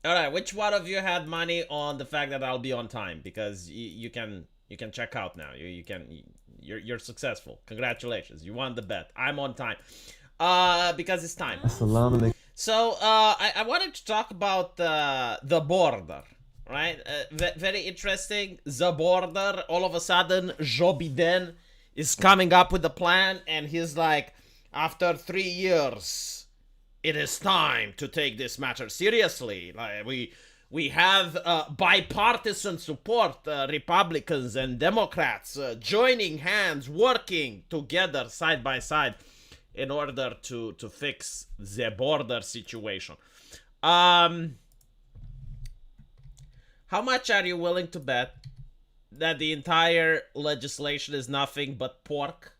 All right, which one of you had money on the fact that I'll be on time? Because you can check out now. You can you're successful. Congratulations, you won the bet. I'm on time. Because it's time. So I wanted to talk about the border, right? Very interesting. The border. All of a sudden, Joe Biden is coming up with a plan, and he's like, after 3 years, it is time to take this matter seriously. Like we have bipartisan support, Republicans and Democrats joining hands, working together side by side in order to fix the border situation. How much are you willing to bet that the entire legislation is nothing but pork?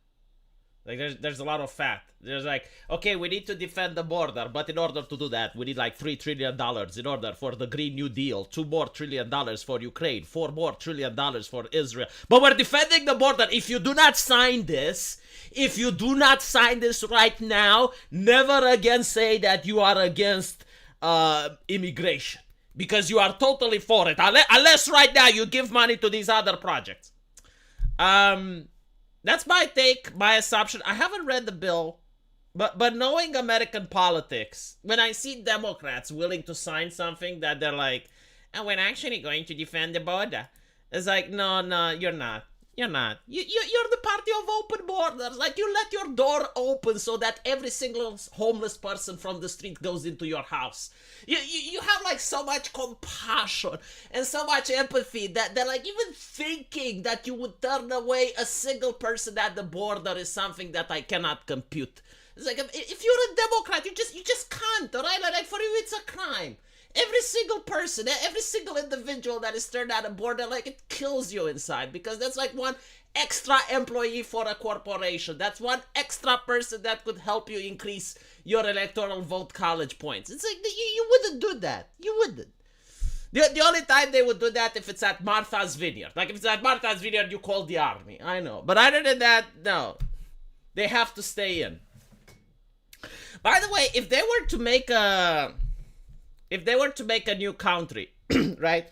Like there's a lot of fat. There's like, okay, we need to defend the border, but in order to do that, we need like $3 trillion in order for the Green New Deal, $2 more trillion for Ukraine, $4 more trillion for Israel. But we're defending the border. If you do not sign this, right now, never again say that you are against immigration, because you are totally for it. Unless right now you give money to these other projects. That's my take, my assumption. I haven't read the bill, but knowing American politics, when I see Democrats willing to sign something that they're like, and we're actually going to defend the border, it's like, no, you're not. You're not. You're the party of open borders. Like, you let your door open so that every single homeless person from the street goes into your house. You have, like, so much compassion and so much empathy that like, even thinking that you would turn away a single person at the border is something that I cannot compute. It's like, if you're a Democrat, you just can't, all right? Like, for you, it's a crime. Every single person, every single individual that is turned at a border, like, it kills you inside, because that's like one extra employee for a corporation. That's one extra person that could help you increase your electoral vote college points. It's like, you wouldn't do that. You wouldn't. The only time they would do that if it's at Martha's Vineyard. Like, if it's at Martha's Vineyard, you call the army. I know. But other than that, no. They have to stay in. By the way, if they were to make a new country, right?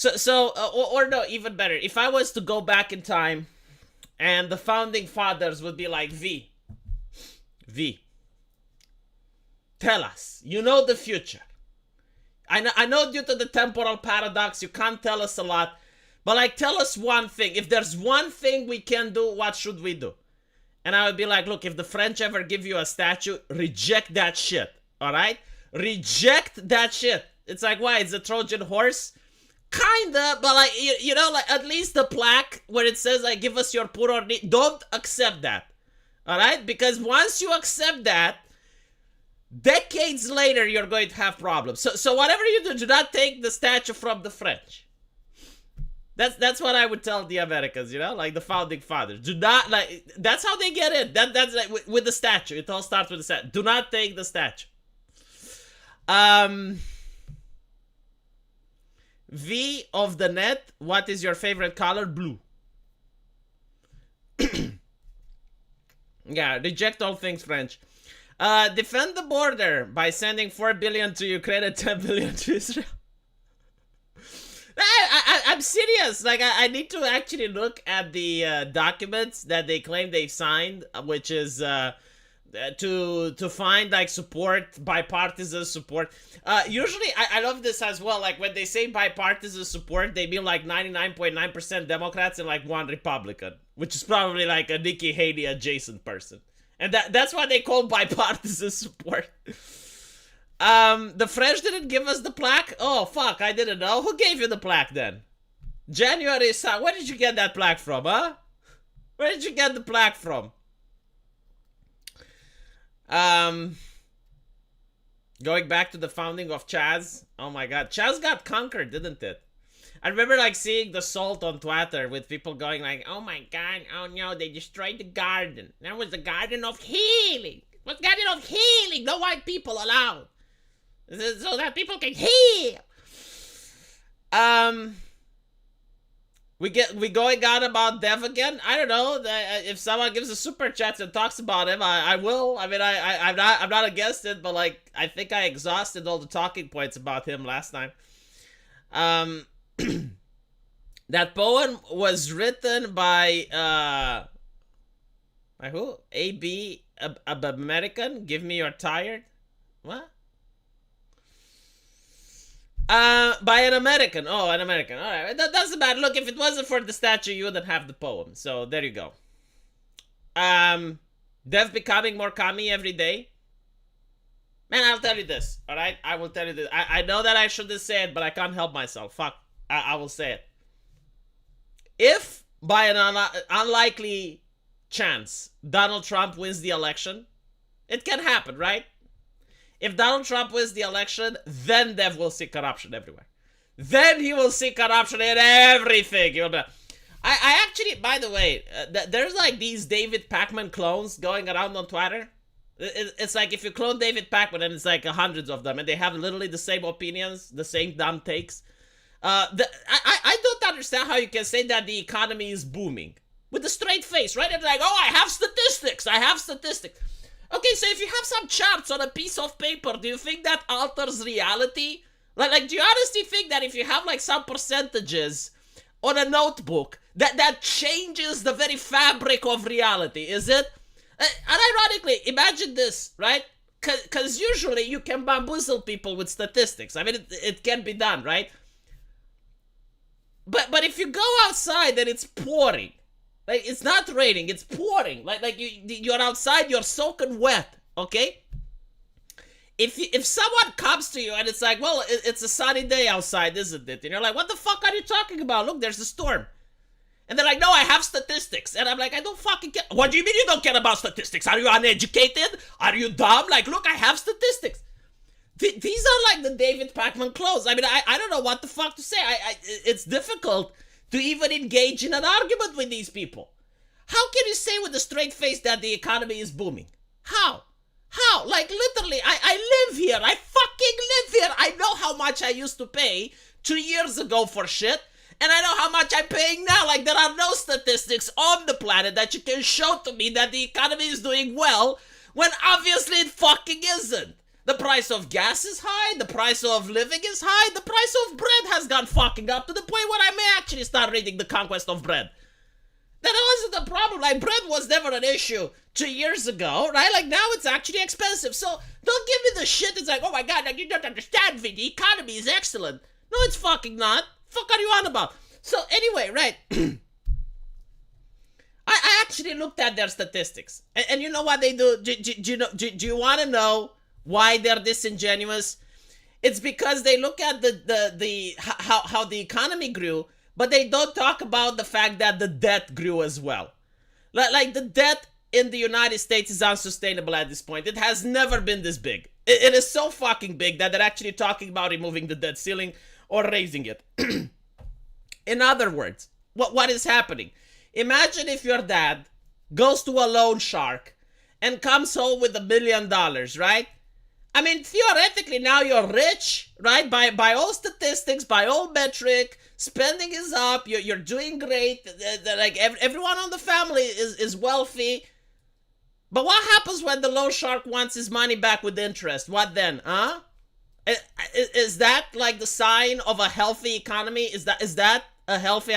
Or no, even better, if I was to go back in time and the founding fathers would be like, V, tell us, you know the future. I know due to the temporal paradox, you can't tell us a lot, but like, tell us one thing. If there's one thing we can do, what should we do? And I would be like, look, if the French ever give you a statue, reject that shit, all right? Reject that shit. It's like, why? It's a Trojan horse? Kinda, but like, you know, like, at least the plaque where it says, like, give us your puro, don't accept that. Alright? Because once you accept that, decades later, you're going to have problems. So whatever you do not take the statue from the French. That's what I would tell the Americans, you know, like the founding fathers. Do not, like, that's how they get in. That's like with the statue. It all starts with the statue. Do not take the statue. V of the net, what is your favorite color? Blue. Yeah, reject all things French. Defend the border by sending 4 billion to Ukraine and 10 billion to Israel. I'm serious. Like, I need to actually look at the documents that they claim they've signed, which is to find like support, bipartisan support. Usually, I love this as well. Like, when they say bipartisan support, they mean like 99.9% Democrats and like 1 Republican, which is probably like a Nikki Haley adjacent person, and that's why they call bipartisan support. The French didn't give us the plaque? Oh, fuck, I didn't know. Who gave you the plaque then? January, where did you get that plaque from, huh? Where did you get the plaque from? Going back to the founding of Chaz. Oh my god, Chaz got conquered, didn't it? I remember like seeing the salt on Twitter with people going like, oh my god, oh no, they destroyed the garden. That was the garden of healing. What garden of healing? No white people allowed. So that people can heal. We going on about Dev again? I don't know. If someone gives a super chat and talks about him, I will. I mean, I'm not against it, but like I think I exhausted all the talking points about him last time. That poem was written by who? AB American. Give me your tired. What? By an American. Oh, an American. All right, that doesn't matter. Look, if it wasn't for the statue, you wouldn't have the poem. So there you go. Dev becoming more commie every day. Man, I'll tell you this. All right, I will tell you this. I know that I shouldn't say it, but I can't help myself. Fuck, I will say it. If by an unlikely chance Donald Trump wins the election, it can happen, right? If Donald Trump wins the election, then Dev will see corruption everywhere. Then he will see corruption in everything. I actually, by the way, there's like these David Pacman clones going around on Twitter. It's like if you clone David Pacman, and it's like hundreds of them, and they have literally the same opinions, the same dumb takes. I don't understand how you can say that the economy is booming with a straight face, right? It's like, oh, I have statistics. Okay, so if you have some charts on a piece of paper, do you think that alters reality? Like, do you honestly think that if you have like some percentages on a notebook, that changes the very fabric of reality? Is it? And ironically, imagine this, right? Because usually you can bamboozle people with statistics. I mean, it can be done, right? But if you go outside and it's pouring, like it's not raining, it's pouring. Like you're outside, you're soaking wet. Okay. If someone comes to you and it's like, well, it's a sunny day outside, isn't it? And you're like, what the fuck are you talking about? Look, there's a storm. And they're like, no, I have statistics. And I'm like, I don't fucking care. What do you mean you don't care about statistics? Are you uneducated? Are you dumb? Like, look, I have statistics. These are like the David Pacman clones. I mean, I don't know what the fuck to say. It's difficult to even engage in an argument with these people. How can you say with a straight face that the economy is booming? How? Like, literally, I live here. I fucking live here. I know how much I used to pay 2 years ago for shit. And I know how much I'm paying now. Like, there are no statistics on the planet that you can show to me that the economy is doing well, when obviously it fucking isn't. The price of gas is high, the price of living is high, the price of bread has gone fucking up to the point where I may actually start reading The Conquest of Bread. That wasn't the problem. Like, bread was never an issue 2 years ago, right? Like, now it's actually expensive. So don't give me the shit. It's like, oh my god, like, you don't understand me. The economy is excellent. No, it's fucking not. Fuck are you on about? So anyway, right. I actually looked at their statistics. And you know what they do? Do you want to know why they're disingenuous? It's because they look at how the economy grew, but they don't talk about the fact that the debt grew as well. Like the debt in the United States is unsustainable at this point. It has never been this big. It is so fucking big that they're actually talking about removing the debt ceiling or raising it. In other words, what is happening? Imagine if your dad goes to a loan shark and comes home with $1 million, right? I mean, theoretically, now you're rich, right? By all statistics, by all metric, spending is up, you're doing great, like everyone on the family is wealthy. But what happens when the loan shark wants his money back with interest? What then, huh? Is that like the sign of a healthy economy? Is that a healthy...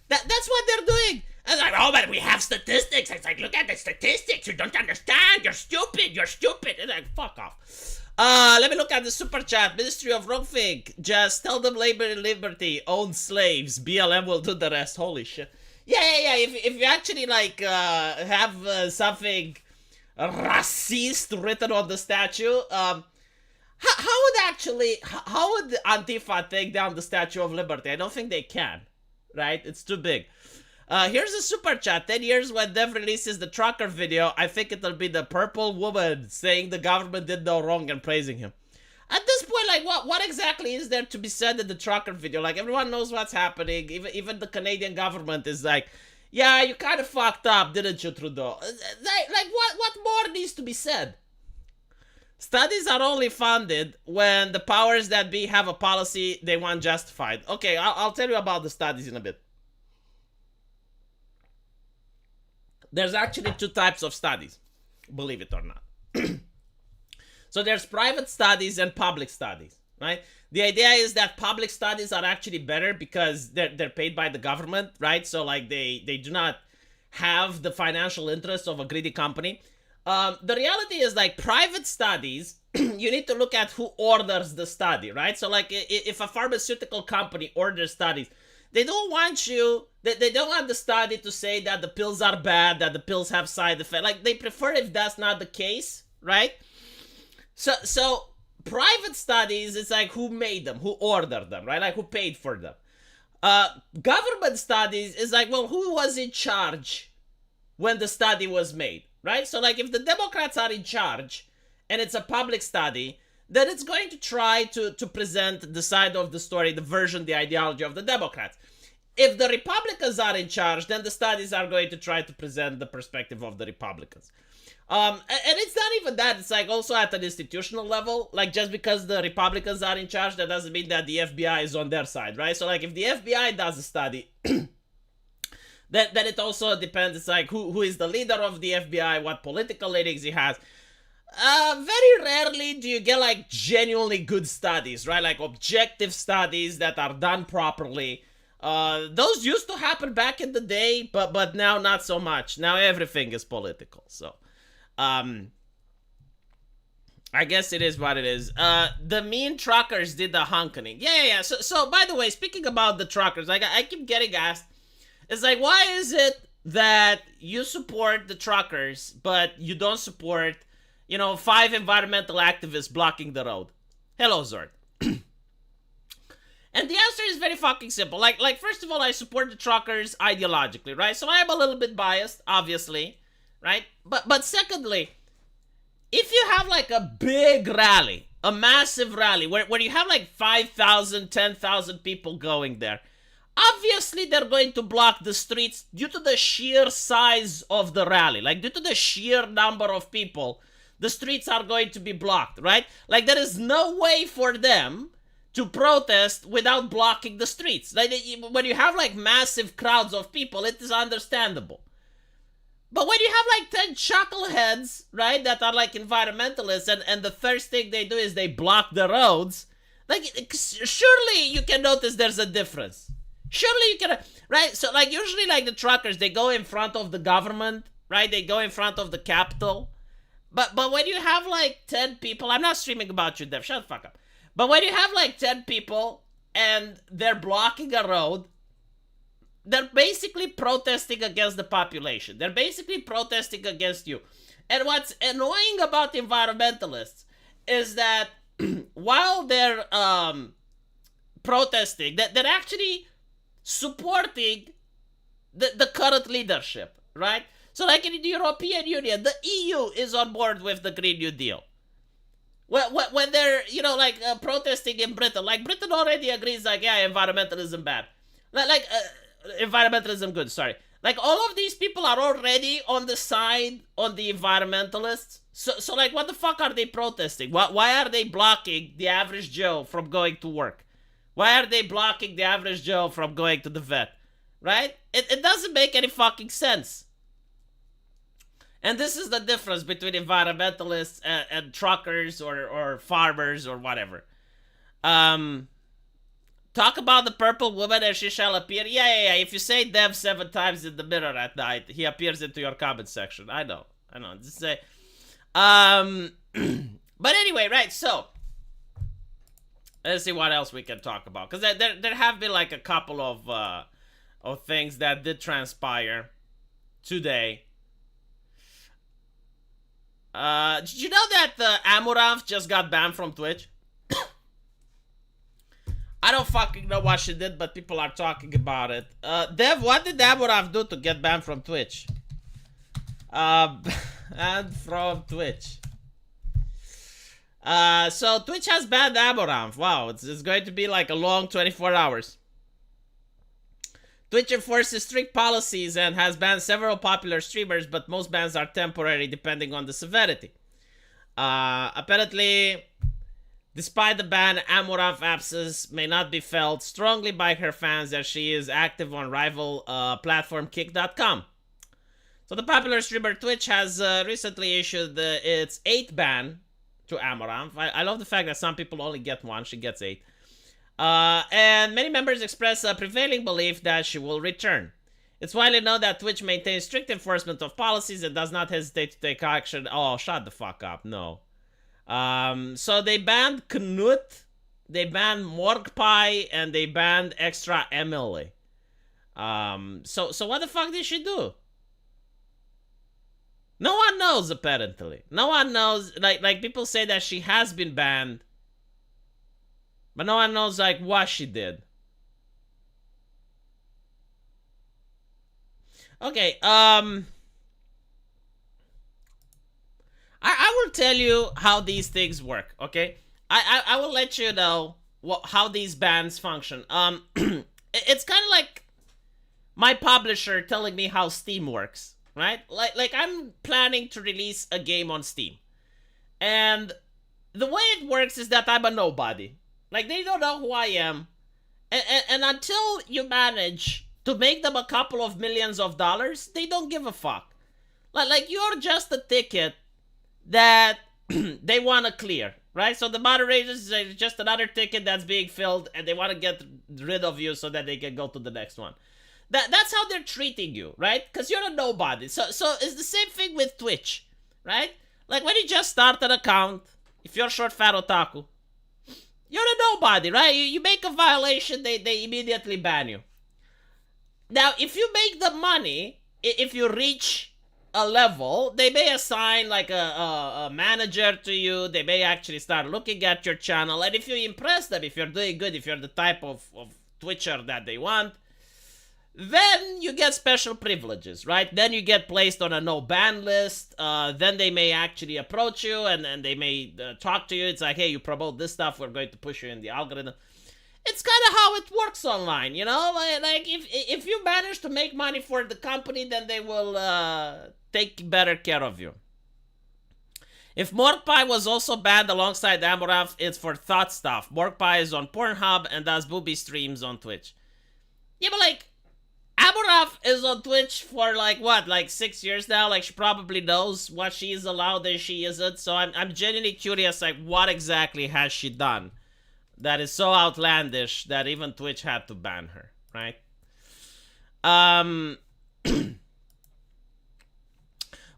That's what they're doing. And it's like, oh, but we have statistics. It's like, look at the statistics. You don't understand. You're stupid. It's like, fuck off. Let me look at the super chat. Ministry of Wrongthink. Just tell them labor and liberty. Own slaves. BLM will do the rest. Holy shit. Yeah. If you actually, like, have something racist written on the statue, how would Antifa take down the Statue of Liberty? I don't think they can, right? It's too big. Here's a super chat. 10 years when Dev releases the trucker video, I think it'll be the purple woman saying the government did no wrong and praising him. At this point, like, what exactly is there to be said in the trucker video? Like, everyone knows what's happening. Even the Canadian government is like, yeah, you kind of fucked up, didn't you, Trudeau? Like what more needs to be said? Studies are only funded when the powers that be have a policy they want justified. Okay, I'll tell you about the studies in a bit. There's actually two types of studies, believe it or not. So there's private studies and public studies, right? The idea is that public studies are actually better because they're paid by the government, right? So like they do not have the financial interests of a greedy company. The reality is like private studies, you need to look at who orders the study, right? So like if a pharmaceutical company orders studies, they don't want you, they don't want the study to say that the pills are bad, that the pills have side effects. Like they prefer if that's not the case, right? So private studies, it's like who made them, who ordered them, right? Like who paid for them. Government studies is like, well, who was in charge when the study was made, right? So like if the Democrats are in charge and it's a public study, then it's going to try to present the side of the story, the version, the ideology of the Democrats. If the Republicans are in charge, then the studies are going to try to present the perspective of the Republicans. And it's not even that, it's like also at an institutional level, like just because the Republicans are in charge, that doesn't mean that the FBI is on their side, right? So like if the FBI does a study, then it also depends, it's like who is the leader of the FBI, what political leanings he has. Very rarely do you get like genuinely good studies, right? Like objective studies that are done properly. Those used to happen back in the day, but now not so much. Now everything is political, so... I guess it is what it is. The mean truckers did the honking. Yeah. So by the way, speaking about the truckers, like I keep getting asked, it's like, why is it that you support the truckers, but you don't support, 5 environmental activists blocking the road? Hello, Zord. And the answer is very fucking simple. Like first of all, I support the truckers ideologically, right? So I am a little bit biased, obviously. Right? But secondly, if you have like a big rally, a massive rally, where you have like 5,000, 10,000 people going there, obviously they're going to block the streets due to the sheer size of the rally. Like due to the sheer number of people, the streets are going to be blocked, right? Like there is no way for them to protest without blocking the streets. Like when you have like massive crowds of people, it is understandable. But when you have like 10 chuckleheads, right, that are like environmentalists, and the first thing they do is they block the roads, like, surely you can notice there's a difference. Surely you can, right? So like usually like the truckers, they go in front of the government, right? They go in front of the Capitol. But when you have like 10 people, I'm not streaming about you, Dev, shut the fuck up. But when you have like 10 people and they're blocking a road, they're basically protesting against the population. They're basically protesting against you. And what's annoying about environmentalists is that while they're protesting, they're actually supporting the current leadership, right? So like in the European Union, the EU is on board with the Green New Deal. When they're, protesting in Britain, like Britain already agrees, like, yeah, environmentalism bad. Environmentalism good, sorry. Like, all of these people are already on the side on the environmentalists. So like, what the fuck are they protesting? Why are they blocking the average Joe from going to work? Why are they blocking the average Joe from going to the vet? Right? It doesn't make any fucking sense. And this is the difference between environmentalists and truckers or farmers or whatever. Talk about the purple woman and she shall appear. Yeah. If you say Dev 7 times in the mirror at night, he appears into your comment section. I know. Just say. But anyway, right, so. Let's see what else we can talk about. Because there have been like a couple of things that did transpire today. Did you know that Amaranth just got banned from Twitch? I don't fucking know what she did, but people are talking about it. Dev, what did Amaranth do to get banned from Twitch? And from Twitch. So Twitch has banned Amaranth. Wow, it's going to be like a long 24 hours. Twitch enforces strict policies and has banned several popular streamers, but most bans are temporary depending on the severity. Apparently, despite the ban, Amaranth's absence may not be felt strongly by her fans as she is active on rival platform Kick.com. So the popular streamer Twitch has recently issued its 8th ban to Amaranth. I love the fact that some people only get 1, she gets 8. And many members express a prevailing belief that she will return. It's widely known that Twitch maintains strict enforcement of policies and does not hesitate to take action. Oh, shut the fuck up. No. So they banned Knut, they banned Morgpie, and they banned Extra Emily. So what the fuck did she do? No one knows, apparently. No one knows. Like people say that she has been banned, but no one knows, like, what she did. Okay, I will tell you how these things work, okay? I will let you know how these bans function. It's kind of like my publisher telling me how Steam works, right? Like I'm planning to release a game on Steam. And the way it works is that I'm a nobody. Like, they don't know who I am. And until you manage to make them a couple of millions of dollars, they don't give a fuck. Like you're just a ticket that they want to clear, right? So the moderators is just another ticket that's being filled, and they want to get rid of you so that they can go to the next one. That's how they're treating you, right? Because you're a nobody. So it's the same thing with Twitch, right? Like, when you just start an account, if you're short fat otaku, you're a nobody, right? You make a violation, they immediately ban you. Now, if you make the money, if you reach a level, they may assign like a manager to you. They may actually start looking at your channel. And if you impress them, if you're doing good, if you're the type of Twitcher that they want, then you get special privileges, right? Then you get placed on a no-ban list. Then they may actually approach you and they may talk to you. It's like, hey, you promote this stuff, we're going to push you in the algorithm. It's kind of how it works online, you know? Like if you manage to make money for the company, then they will take better care of you. If Morgpie was also banned alongside Amaranth, it's for thought stuff. Morgpie is on Pornhub and does booby streams on Twitch. Yeah, but like, Amaranth is on Twitch for like, what, like 6 years now? Like, she probably knows what she is allowed and she isn't. So I'm genuinely curious, like, what exactly has she done that is so outlandish that even Twitch had to ban her, right?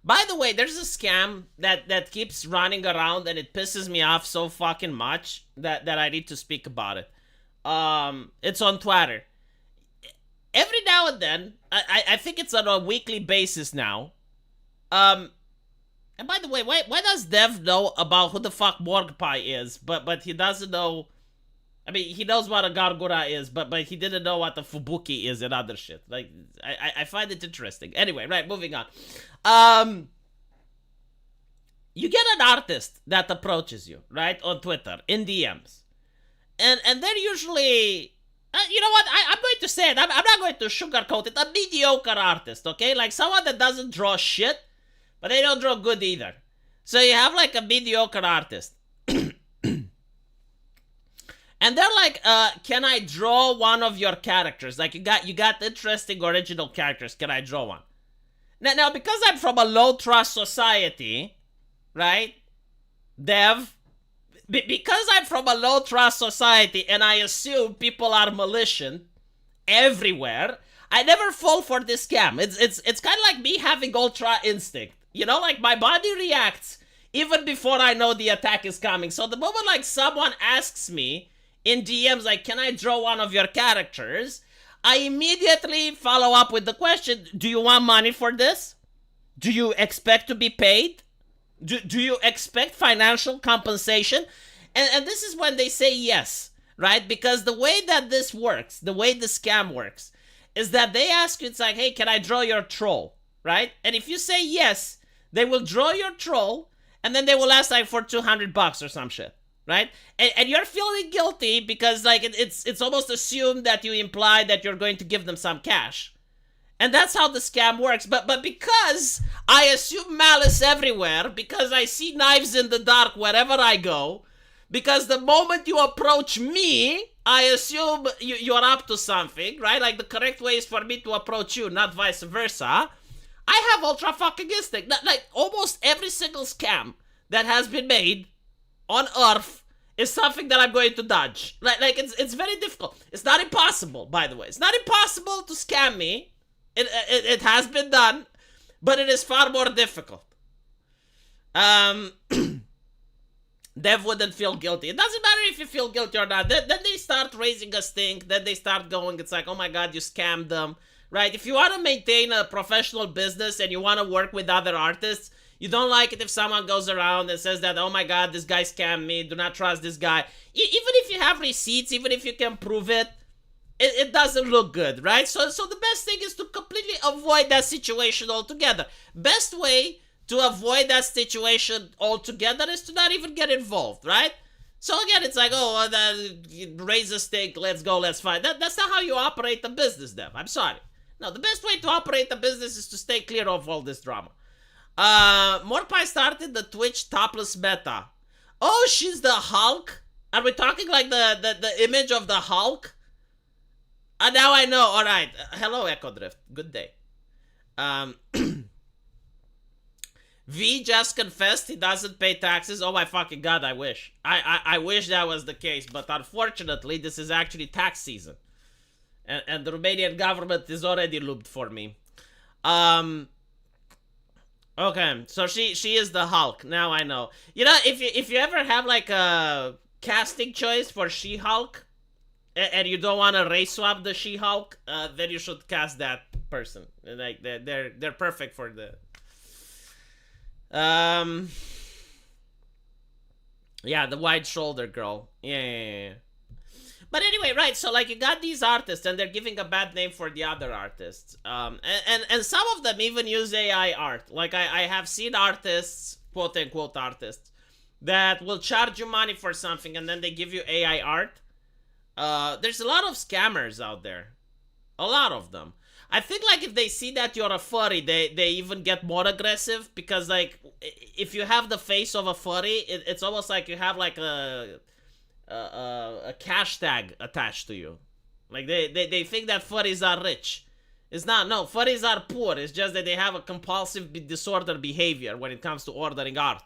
By the way, there's a scam that keeps running around and it pisses me off so fucking much that I need to speak about it. It's on Twitter. Every now and then, I think it's on a weekly basis now. And by the way, why does Dev know about who the fuck Morgpie is, but he doesn't know? I mean, he knows what a Gargura is, but he didn't know what a Fubuki is and other shit. Like, I find it interesting. Anyway, right, moving on. You get an artist that approaches you, right, on Twitter, in DMs. And they're usually... you know what? I'm going to say it. I'm not going to sugarcoat it. A mediocre artist, okay? Like someone that doesn't draw shit, but they don't draw good either. So you have like a mediocre artist. And they're like, can I draw one of your characters? Like, you got interesting original characters. Can I draw one? Now, because I'm from a low-trust society, right? Dev... Because I'm from a low-trust society and I assume people are malicious everywhere, I never fall for this scam. It's kind of like me having ultra instinct. You know, like my body reacts even before I know the attack is coming. So the moment like someone asks me in DMs, like, can I draw one of your characters? I immediately follow up with the question, do you want money for this? Do you expect to be paid? Do you expect financial compensation? And this is when they say yes, right? Because the way that this works, the way the scam works, is that they ask you, it's like, hey, can I draw your troll, right? And if you say yes, they will draw your troll, and then they will ask like for $200 or some shit, right? And you're feeling guilty because like it's almost assumed that you imply that you're going to give them some cash. And that's how the scam works. But because I assume malice everywhere, because I see knives in the dark wherever I go, because the moment you approach me, I assume you're up to something, right? Like the correct way is for me to approach you, not vice versa. I have ultra fucking instinct. Like almost every single scam that has been made on Earth is something that I'm going to dodge. Like it's very difficult. It's not impossible, by the way. It's not impossible to scam me. It has been done, but it is far more difficult. Dev wouldn't feel guilty. It doesn't matter if you feel guilty or not. Then they start raising a stink. Then they start going, it's like, oh my god, you scammed them. Right? If you want to maintain a professional business and you want to work with other artists, you don't like it if someone goes around and says that, oh my god, this guy scammed me. Do not trust this guy. Even if you have receipts, even if you can prove it, it doesn't look good, right? So the best thing is to completely avoid that situation altogether. Best way to avoid that situation altogether is to not even get involved, right? So again, it's like, oh, raise a stake, let's go, let's fight. That's not how you operate a business, Dev. I'm sorry. No, the best way to operate a business is to stay clear of all this drama. Morpie started the Twitch topless meta. Oh, she's the Hulk? Are we talking like the image of the Hulk? Now I know. All right. Hello, Echo Drift. Good day. V just confessed he doesn't pay taxes. Oh my fucking god, I wish. I wish that was the case, but unfortunately, this is actually tax season. And the Romanian government is already looped for me. Okay, so she is the Hulk. Now I know. You know, if you ever have like a casting choice for She-Hulk, and you don't want to race swap the She-Hulk, then you should cast that person. Like they're perfect for the. Yeah, the wide shoulder girl. Yeah. But anyway, right, so like you got these artists and they're giving a bad name for the other artists. And some of them even use AI art. Like I have seen artists, quote unquote artists, that will charge you money for something and then they give you AI art. There's a lot of scammers out there. A lot of them. I think like if they see that you're a furry, they even get more aggressive because like if you have the face of a furry, it's almost like you have like a cash tag attached to you. Like they think that furries are rich. It's not. No, furries are poor. It's just that they have a compulsive disorder behavior when it comes to ordering art.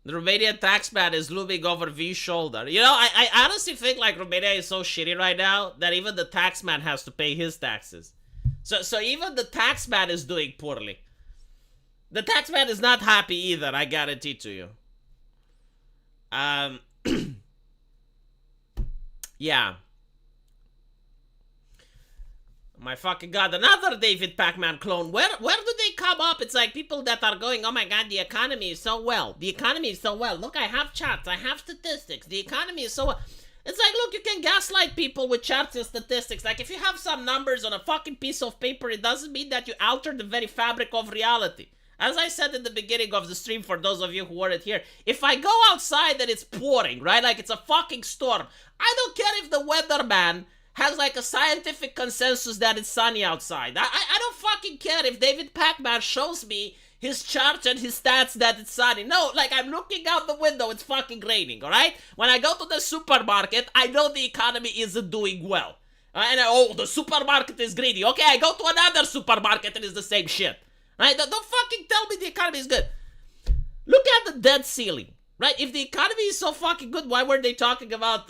The Romanian taxman is looming over V's shoulder. You know, I honestly think like Romania is so shitty right now that even the taxman has to pay his taxes. So even the taxman is doing poorly. The taxman is not happy either, I guarantee to you. Yeah. My fucking god, another David Pacman clone. Where do they come up? It's like people that are going, oh my god, the economy is so well. The economy is so well. Look, I have charts. I have statistics. The economy is so well. It's like, look, you can gaslight people with charts and statistics. Like, if you have some numbers on a fucking piece of paper, it doesn't mean that you alter the very fabric of reality. As I said in the beginning of the stream, for those of you who weren't here, if I go outside and it's pouring, right? Like, it's a fucking storm. I don't care if the weatherman has like a scientific consensus that it's sunny outside. I don't fucking care if David Pacman shows me his charts and his stats that it's sunny. No, like I'm looking out the window, it's fucking raining, alright? When I go to the supermarket, I know the economy isn't doing well. Oh, the supermarket is greedy. Okay, I go to another supermarket and it's the same shit. Right? Don't fucking tell me the economy is good. Look at the debt ceiling. Right? If the economy is so fucking good, why were they talking about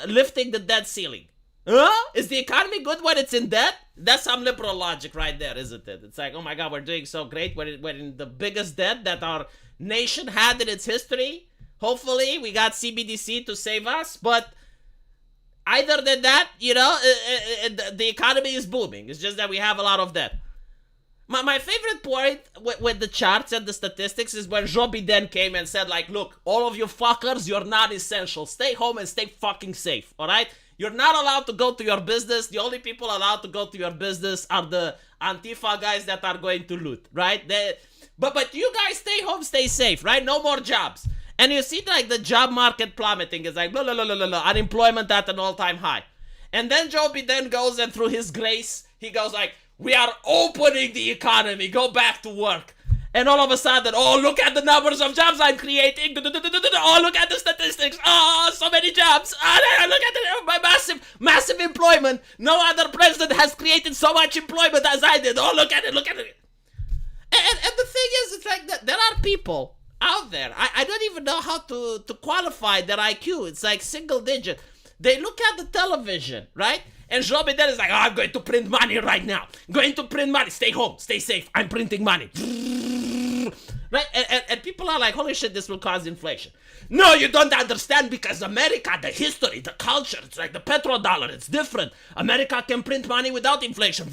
lifting the debt ceiling? Huh? Is the economy good when it's in debt? That's some liberal logic right there, isn't it? It's like, oh my god, we're doing so great. We're in the biggest debt that our nation had in its history. Hopefully, we got CBDC to save us. But either than that, you know, the economy is booming. It's just that we have a lot of debt. My favorite point with the charts and the statistics is when Joe Biden came and said, like, look, all of you fuckers, you're not essential. Stay home and stay fucking safe, alright? You're not allowed to go to your business. The only people allowed to go to your business are the Antifa guys that are going to loot, right? But you guys stay home, stay safe, right? No more jobs. And you see like the job market plummeting. It's like, blah, blah, blah, blah, blah, unemployment at an all-time high. And then Joe Biden goes and through his grace, he goes like, we are opening the economy. Go back to work. And all of a sudden, oh, look at the numbers of jobs I'm creating. Oh, look at the statistics. Oh, so many jobs. Oh, look at my massive employment. No other president has created so much employment as I did. Oh, look at it. And the thing is, it's like that there are people out there. I don't even know how to qualify their IQ. It's like single digit. They look at the television, right? And Joe Biden is like, oh, I'm going to print money right now. I'm going to print money. Stay home. Stay safe. I'm printing money. Right? And people are like, holy shit, this will cause inflation. No, you don't understand, because America, the history, the culture, it's like the petrodollar. It's different. America can print money without inflation.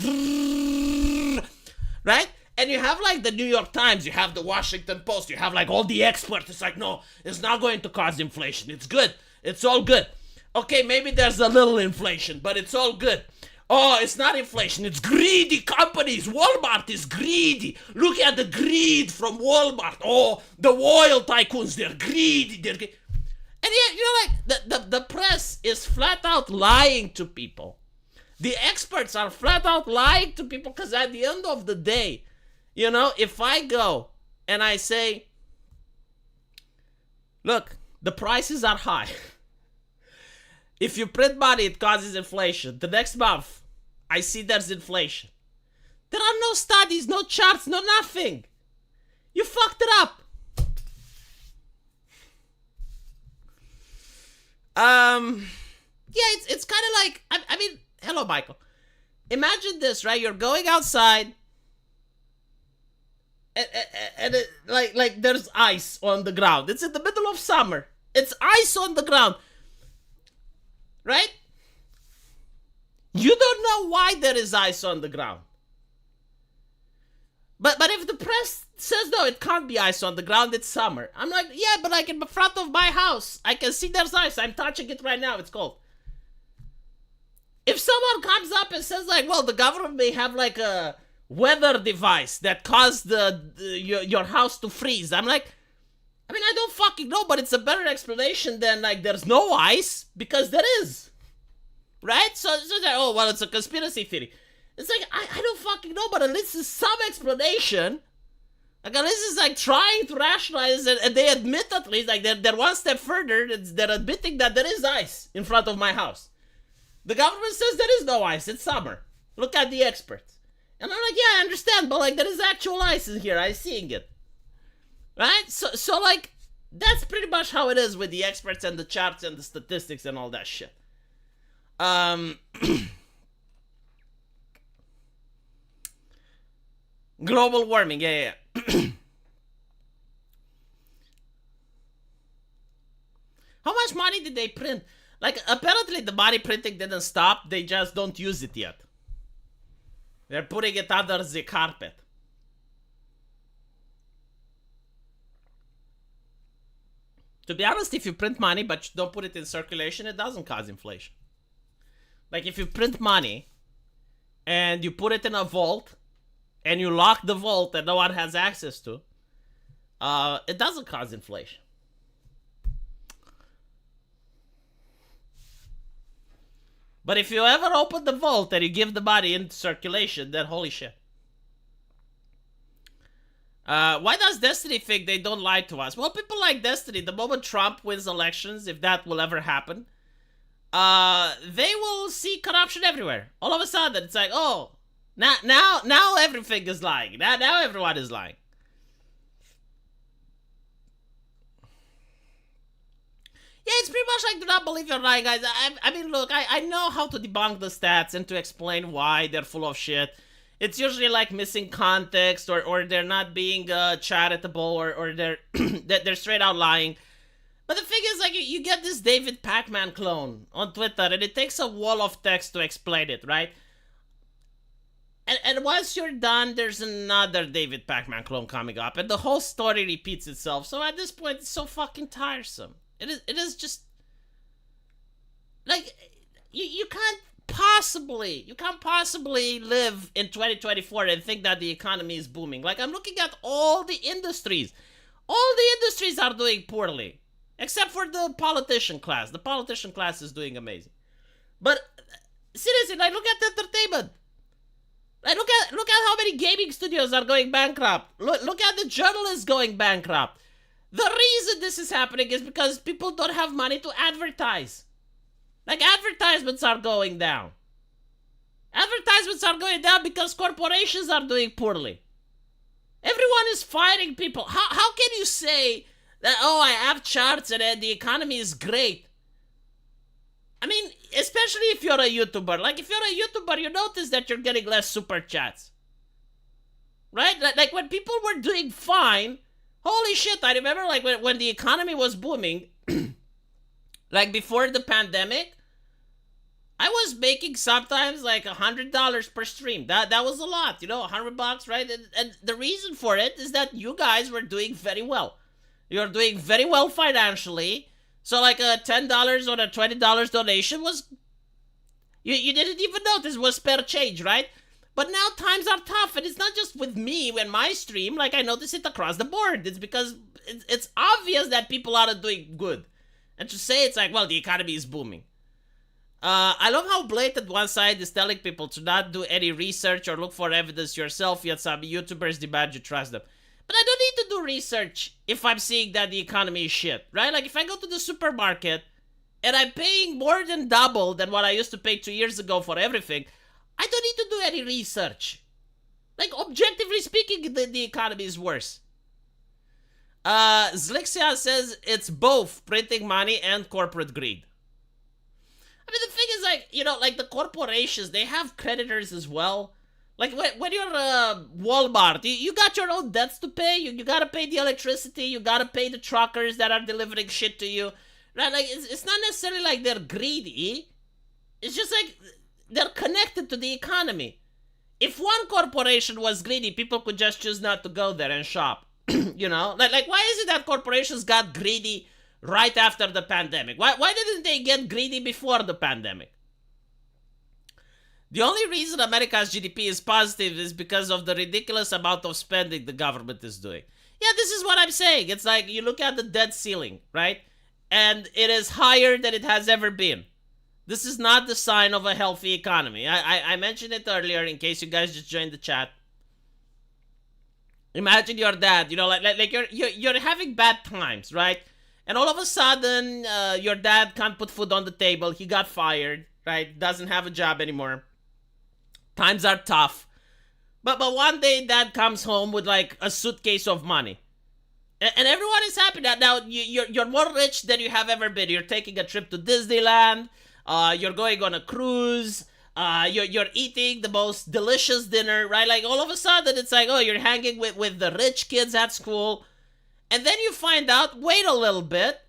Right? And you have like the New York Times, you have the Washington Post, you have like all the experts. It's like, no, it's not going to cause inflation. It's good. It's all good. Okay, maybe there's a little inflation, but it's all good. Oh, it's not inflation. It's greedy companies. Walmart is greedy. Look at the greed from Walmart. Oh, the oil tycoons, they're greedy. And yet, like, the press is flat out lying to people. The experts are flat out lying to people, because at the end of the day, if I go and I say, look, the prices are high. If you print money, it causes inflation. The next month, I see there's inflation. There are no studies, no charts, no nothing. You fucked it up. Yeah, it's kind of like, I mean, hello, Michael. Imagine this, right? You're going outside, and like there's ice on the ground. It's in the middle of summer. It's ice on the ground. Right? You don't know why there is ice on the ground. But if the press says, no, it can't be ice on the ground, it's summer. I'm like, yeah, but like in the front of my house, I can see there's ice. I'm touching it right now. It's cold. If someone comes up and says like, well, the government may have like a weather device that caused your house to freeze. I'm like, I mean, I don't fucking know, but it's a better explanation than like there's no ice, because there is. Right? So like, oh, well, it's a conspiracy theory. It's like, I don't fucking know, but at least there's some explanation. Like, at least it's like trying to rationalize it, and they admit at least, like they're one step further, they're admitting that there is ice in front of my house. The government says there is no ice, it's summer. Look at the experts. And I'm like, yeah, I understand, but like there is actual ice in here, I'm seeing it. Right? So like, that's pretty much how it is with the experts and the charts and the statistics and all that shit. Global warming, yeah. How much money did they print? Like, apparently the money printing didn't stop, they just don't use it yet. They're putting it under the carpet. To be honest, if you print money but you don't put it in circulation, it doesn't cause inflation. Like, if you print money and you put it in a vault and you lock the vault that no one has access to, it doesn't cause inflation. But if you ever open the vault and you give the money into circulation, then holy shit. Why does Destiny think they don't lie to us? Well, people like Destiny, the moment Trump wins elections, if that will ever happen, they will see corruption everywhere. All of a sudden, it's like, oh, now everything is lying. Now everyone is lying. Yeah, it's pretty much like, do not believe you're lying, guys. I mean, look, I know how to debunk the stats and to explain why they're full of shit. It's usually like missing context, or they're not being charitable, or they're they're straight out lying. But the thing is, like, you get this David Pacman clone on Twitter, and it takes a wall of text to explain it, right? And once you're done, there's another David Pacman clone coming up, and the whole story repeats itself. So at this point, it's so fucking tiresome. It is just like you can't possibly live in 2024 and think that the economy is booming. Like, I'm looking at all the industries. All the industries are doing poorly, except for the politician class. The politician class is doing amazing. But seriously, like, look at entertainment. Like, look at how many gaming studios are going bankrupt. Look at the journalists going bankrupt. The reason this is happening is because people don't have money to advertise. Like, advertisements are going down. Advertisements are going down because corporations are doing poorly. Everyone is firing people. How can you say that, oh, I have charts and the economy is great? I mean, especially if you're a YouTuber. Like, if you're a YouTuber, you notice that you're getting less super chats. Right? Like when people were doing fine, holy shit, I remember like when the economy was booming, like before the pandemic, I was making sometimes like $100 per stream. That was a lot, you know, $100, right? And the reason for it is that you guys were doing very well. You're doing very well financially. So like a $10 or a $20 donation was, you didn't even notice, was spare change, right? But now times are tough, and it's not just with me and my stream. Like, I notice it across the board. It's because it's obvious that people aren't doing good. And to say it's like, well, the economy is booming. I love how blatant one side is telling people to not do any research or look for evidence yourself, yet some YouTubers demand you trust them. But I don't need to do research if I'm seeing that the economy is shit, right? Like, if I go to the supermarket and I'm paying more than double than what I used to pay 2 years ago for everything, I don't need to do any research. Like, objectively speaking, the economy is worse. Zlixia says it's both printing money and corporate greed. I mean, the thing is, like, you know, like the corporations, they have creditors as well. Like, when you're Walmart, you got your own debts to pay. You gotta pay the electricity. You gotta pay the truckers that are delivering shit to you. Right? Like, it's not necessarily like they're greedy. It's just like they're connected to the economy. If one corporation was greedy, people could just choose not to go there and shop. You know? Like, why is it that corporations got greedy right after the pandemic? Why didn't they get greedy before the pandemic? The only reason America's GDP is positive is because of the ridiculous amount of spending the government is doing. Yeah, this is what I'm saying. It's like, you look at the debt ceiling, right? And it is higher than it has ever been. This is not the sign of a healthy economy. I mentioned it earlier in case you guys just joined the chat. Imagine your dad, you know, like you're having bad times, right? And all of a sudden, your dad can't put food on the table. He got fired, right? Doesn't have a job anymore. Times are tough. But one day, dad comes home with like a suitcase of money. And everyone is happy that now you're more rich than you have ever been. You're taking a trip to Disneyland. You're going on a cruise. You're eating the most delicious dinner, right? Like, all of a sudden, it's like, oh, you're hanging with the rich kids at school. And then you find out, wait a little bit.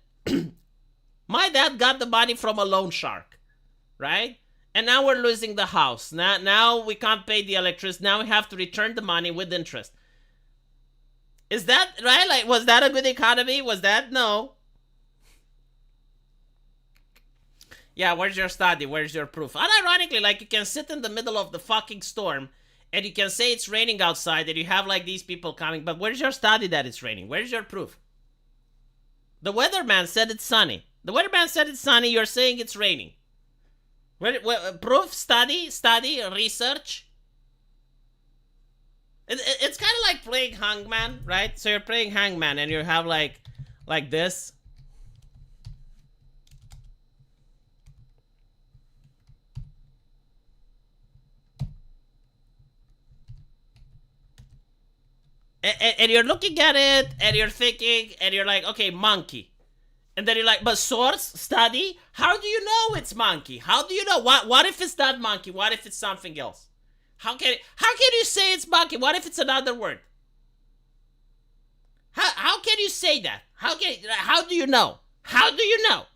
My dad got the money from a loan shark, right? And now we're losing the house. Now we can't pay the electricity. Now we have to return the money with interest. Is that, right? Like, was that a good economy? Was that? No. Yeah, where's your study? Where's your proof? And ironically, like, you can sit in the middle of the fucking storm and you can say it's raining outside and you have, like, these people coming, but where's your study that it's raining? Where's your proof? The weatherman said it's sunny. The weatherman said it's sunny. You're saying it's raining. Proof? Study? Research? It's kind of like playing hangman, right? So you're playing hangman and you have, like this. And you're looking at it, and you're thinking, and you're like, okay, monkey. And then you're like, but source, study? How do you know it's monkey? How do you know? What if it's not monkey? What if it's something else? How can you say it's monkey? What if it's another word? How can you say that? How do you know? How do you know?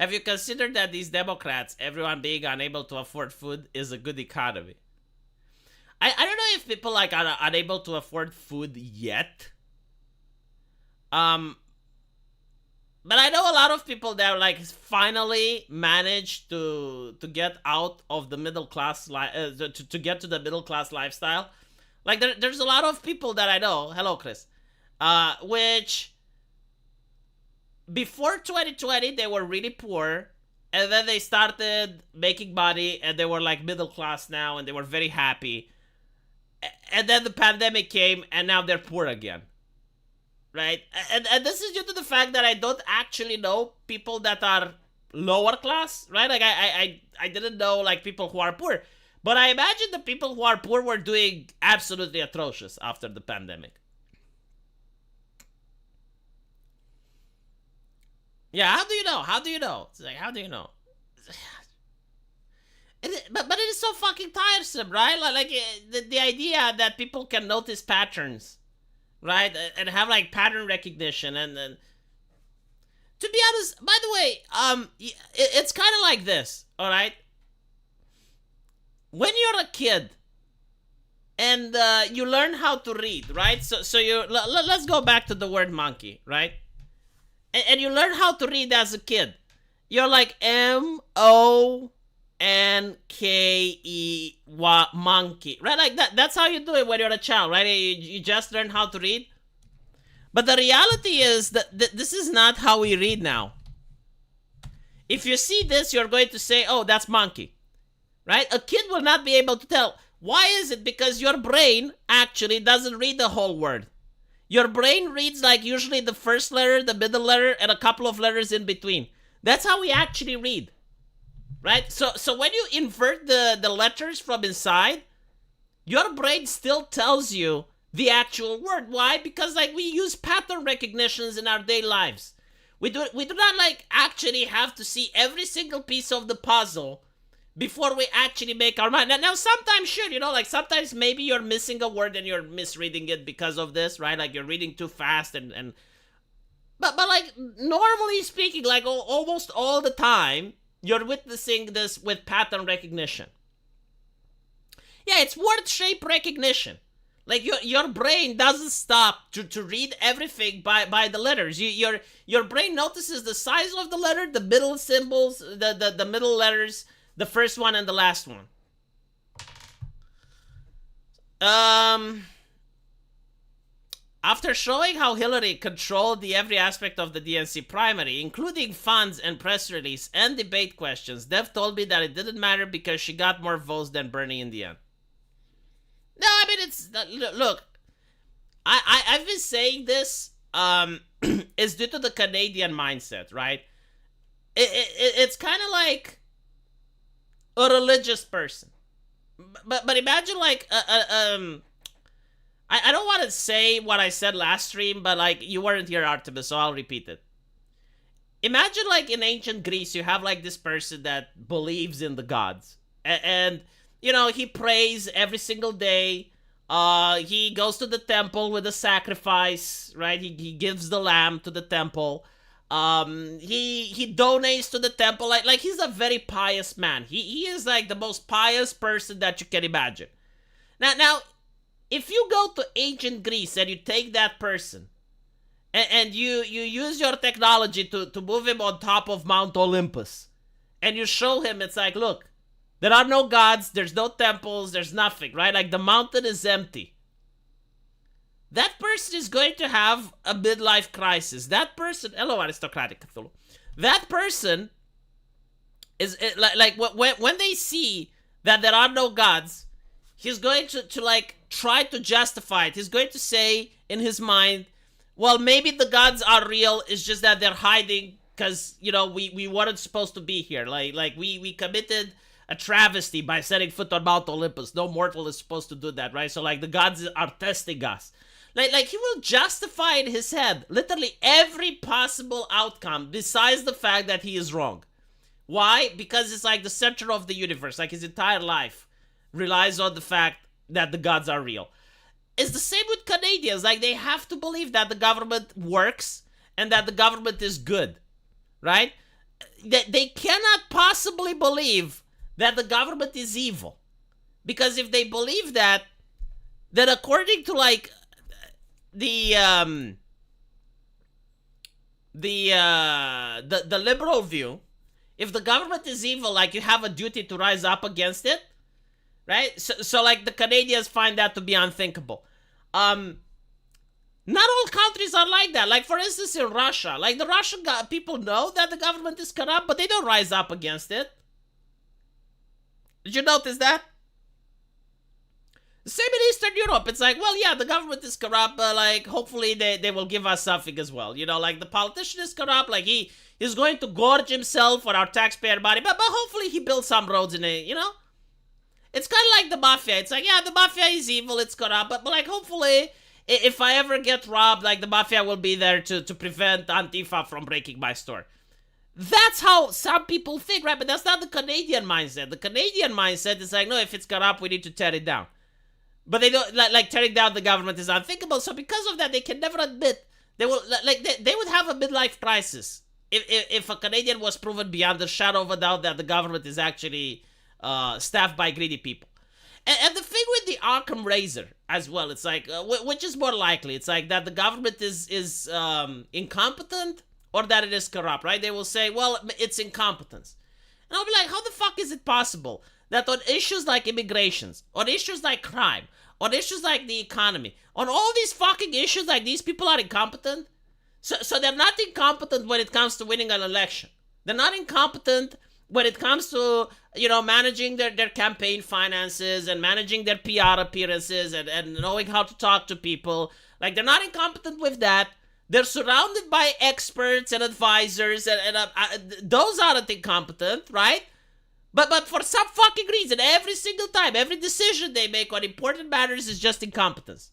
Have you considered that these Democrats, everyone being unable to afford food, is a good economy? I don't know if people like are unable to afford food yet. But I know a lot of people that like finally managed to get out of the middle class to get to the middle class lifestyle. Like there's a lot of people that I know. Hello, Chris. Which before 2020 they were really poor, and then they started making money, and they were like middle class now, and they were very happy. And then the pandemic came, and now they're poor again. Right? And this is due to the fact that I don't actually know people that are lower class, right? Like I didn't know like people who are poor. But I imagine the people who are poor were doing absolutely atrocious after the pandemic. Yeah, how do you know? How do you know? It's like, how do you know? But it is so fucking tiresome, right? Like the idea that people can notice patterns, right? And have like pattern recognition, and then to be honest, by the way, it's kind of like this, all right? When you're a kid and you learn how to read, right? So let's go back to the word monkey, right? And you learn how to read as a kid. You're like MONKE, monkey, right? Like that. That's how you do it when you're a child, right? You just learn how to read. But the reality is that this is not how we read now. If you see this, you're going to say, oh, that's monkey, right? A kid will not be able to tell. Why is it? Because your brain actually doesn't read the whole word. Your brain reads like usually the first letter, the middle letter, and a couple of letters in between. That's how we actually read, right? So when you invert the letters from inside, your brain still tells you the actual word. Why? Because like we use pattern recognitions in our daily lives. We do not like actually have to see every single piece of the puzzle before we actually make our mind. Now sometimes sure, like sometimes maybe you're missing a word and you're misreading it because of this, right? Like you're reading too fast but like normally speaking, like almost all the time, you're witnessing this with pattern recognition. Yeah, it's word shape recognition. Like your brain doesn't stop to read everything by the letters. Your brain notices the size of the letter, the middle symbols, the middle letters, the first one and the last one. After showing how Hillary controlled every aspect of the DNC primary, including funds and press release and debate questions, Dev told me that it didn't matter because she got more votes than Bernie in the end. No, I mean, it's... Look, I've been saying this is due to the Canadian mindset, right? It's kind of like a religious person. But imagine like... I don't want to say what I said last stream, but like you weren't here, Artemis, so I'll repeat it. Imagine like in ancient Greece, you have like this person that believes in the gods. And he prays every single day. He goes to the temple with a sacrifice, right? He gives the lamb to the temple. He donates to the temple. Like he's a very pious man. He is like the most pious person that you can imagine. Now, if you go to ancient Greece and you take that person and you use your technology to move him on top of Mount Olympus and you show him, it's like, look, there are no gods, there's no temples, there's nothing, right? Like the mountain is empty. That person is going to have a midlife crisis. That person, hello, aristocratic Cthulhu. That person is like when they see that there are no gods, he's going to like try to justify it. He's going to say in his mind, well, maybe the gods are real. It's just that they're hiding because, we weren't supposed to be here. Like we committed a travesty by setting foot on Mount Olympus. No mortal is supposed to do that, right? So like the gods are testing us. Like he will justify in his head literally every possible outcome besides the fact that he is wrong. Why? Because it's like the center of the universe. Like his entire life relies on the fact that the gods are real. It's the same with Canadians. Like they have to believe that the government works and that the government is good, right? They cannot possibly believe that the government is evil, because if they believe that, then according to like the liberal view, if the government is evil, like you have a duty to rise up against it. Right? So like the Canadians find that to be unthinkable. Not all countries are like that. Like, for instance, in Russia, like the Russian people know that the government is corrupt, but they don't rise up against it. Did you notice that? Same in Eastern Europe. It's like, well, yeah, the government is corrupt, but like, hopefully they will give us something as well. You know, like the politician is corrupt, like he's going to gorge himself for our taxpayer money, but hopefully he builds some roads in it, you know? It's kind of like the mafia. It's like, yeah, the mafia is evil, it's corrupt, but like, hopefully, if I ever get robbed, like the mafia will be there to prevent Antifa from breaking my store. That's how some people think, right? But that's not the Canadian mindset. The Canadian mindset is like, no, if it's corrupt, we need to tear it down. But they don't, like tearing down the government is unthinkable. So because of that, they can never admit, they will, like, they would have a midlife crisis if a Canadian was proven beyond the shadow of a doubt that the government is actually staffed by greedy people. And the thing with the Arkham Razor as well, it's like, which is more likely? It's like that the government is incompetent or that it is corrupt, right? They will say, well, it's incompetence. And I'll be like, how the fuck is it possible that on issues like immigrations, on issues like crime, on issues like the economy, on all these fucking issues, like these people are incompetent? So they're not incompetent when it comes to winning an election. They're not incompetent when it comes to, you know, managing their campaign finances and managing their PR appearances and knowing how to talk to people. Like, they're not incompetent with that. They're surrounded by experts and advisors, and those aren't incompetent, right? But for some fucking reason, every single time, every decision they make on important matters is just incompetence.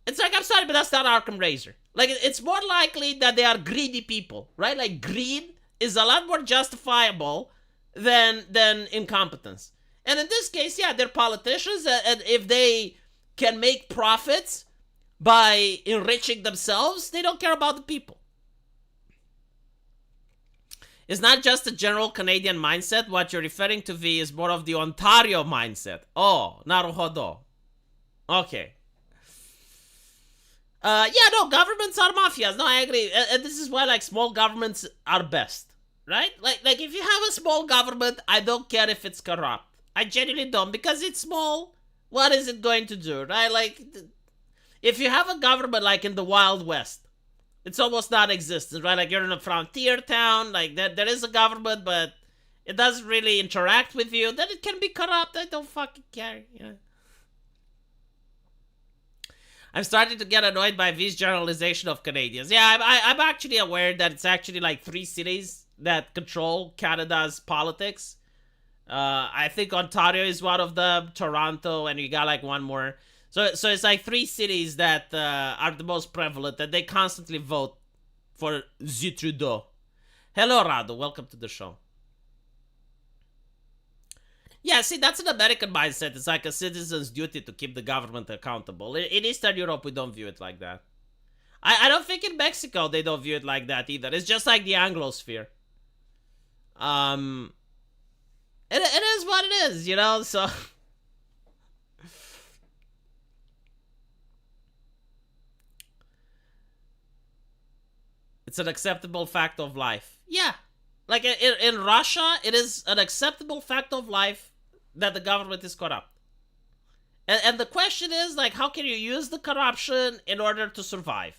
It's like, I'm sorry, but that's not Arkham Razor. Like, it's more likely that they are greedy people, right? Like, greed is a lot more justifiable than incompetence. And in this case, yeah, they're politicians, and if they can make profits by enriching themselves, they don't care about the people. It's not just a general Canadian mindset. What you're referring to, V, is more of the Ontario mindset. Oh, naruhodo. Okay. Yeah, no, governments are mafias. No, I agree. And this is why, like, small governments are best, right? Like if you have a small government, I don't care if it's corrupt. I genuinely don't, because it's small. What is it going to do, right? Like, if you have a government like in the Wild West, it's almost non-existent, right? Like, you're in a frontier town, like, there is a government, but it doesn't really interact with you. Then it can be corrupt. I don't fucking care, you know? I'm starting to get annoyed by V's generalization of Canadians. Yeah, I'm actually aware that it's actually like 3 cities that control Canada's politics. I think Ontario is one of them, Toronto, and you got like one more. So it's like 3 cities that are the most prevalent, and they constantly vote for Trudeau. Hello, Rado. Welcome to the show. Yeah, see, that's an American mindset. It's like a citizen's duty to keep the government accountable. In Eastern Europe, we don't view it like that. I don't think in Mexico they don't view it like that either. It's just like the Anglosphere. It is what it is, you know, so... It's an acceptable fact of life. Yeah. Like, in Russia, it is an acceptable fact of life that the government is corrupt. And the question is, like, how can you use the corruption in order to survive?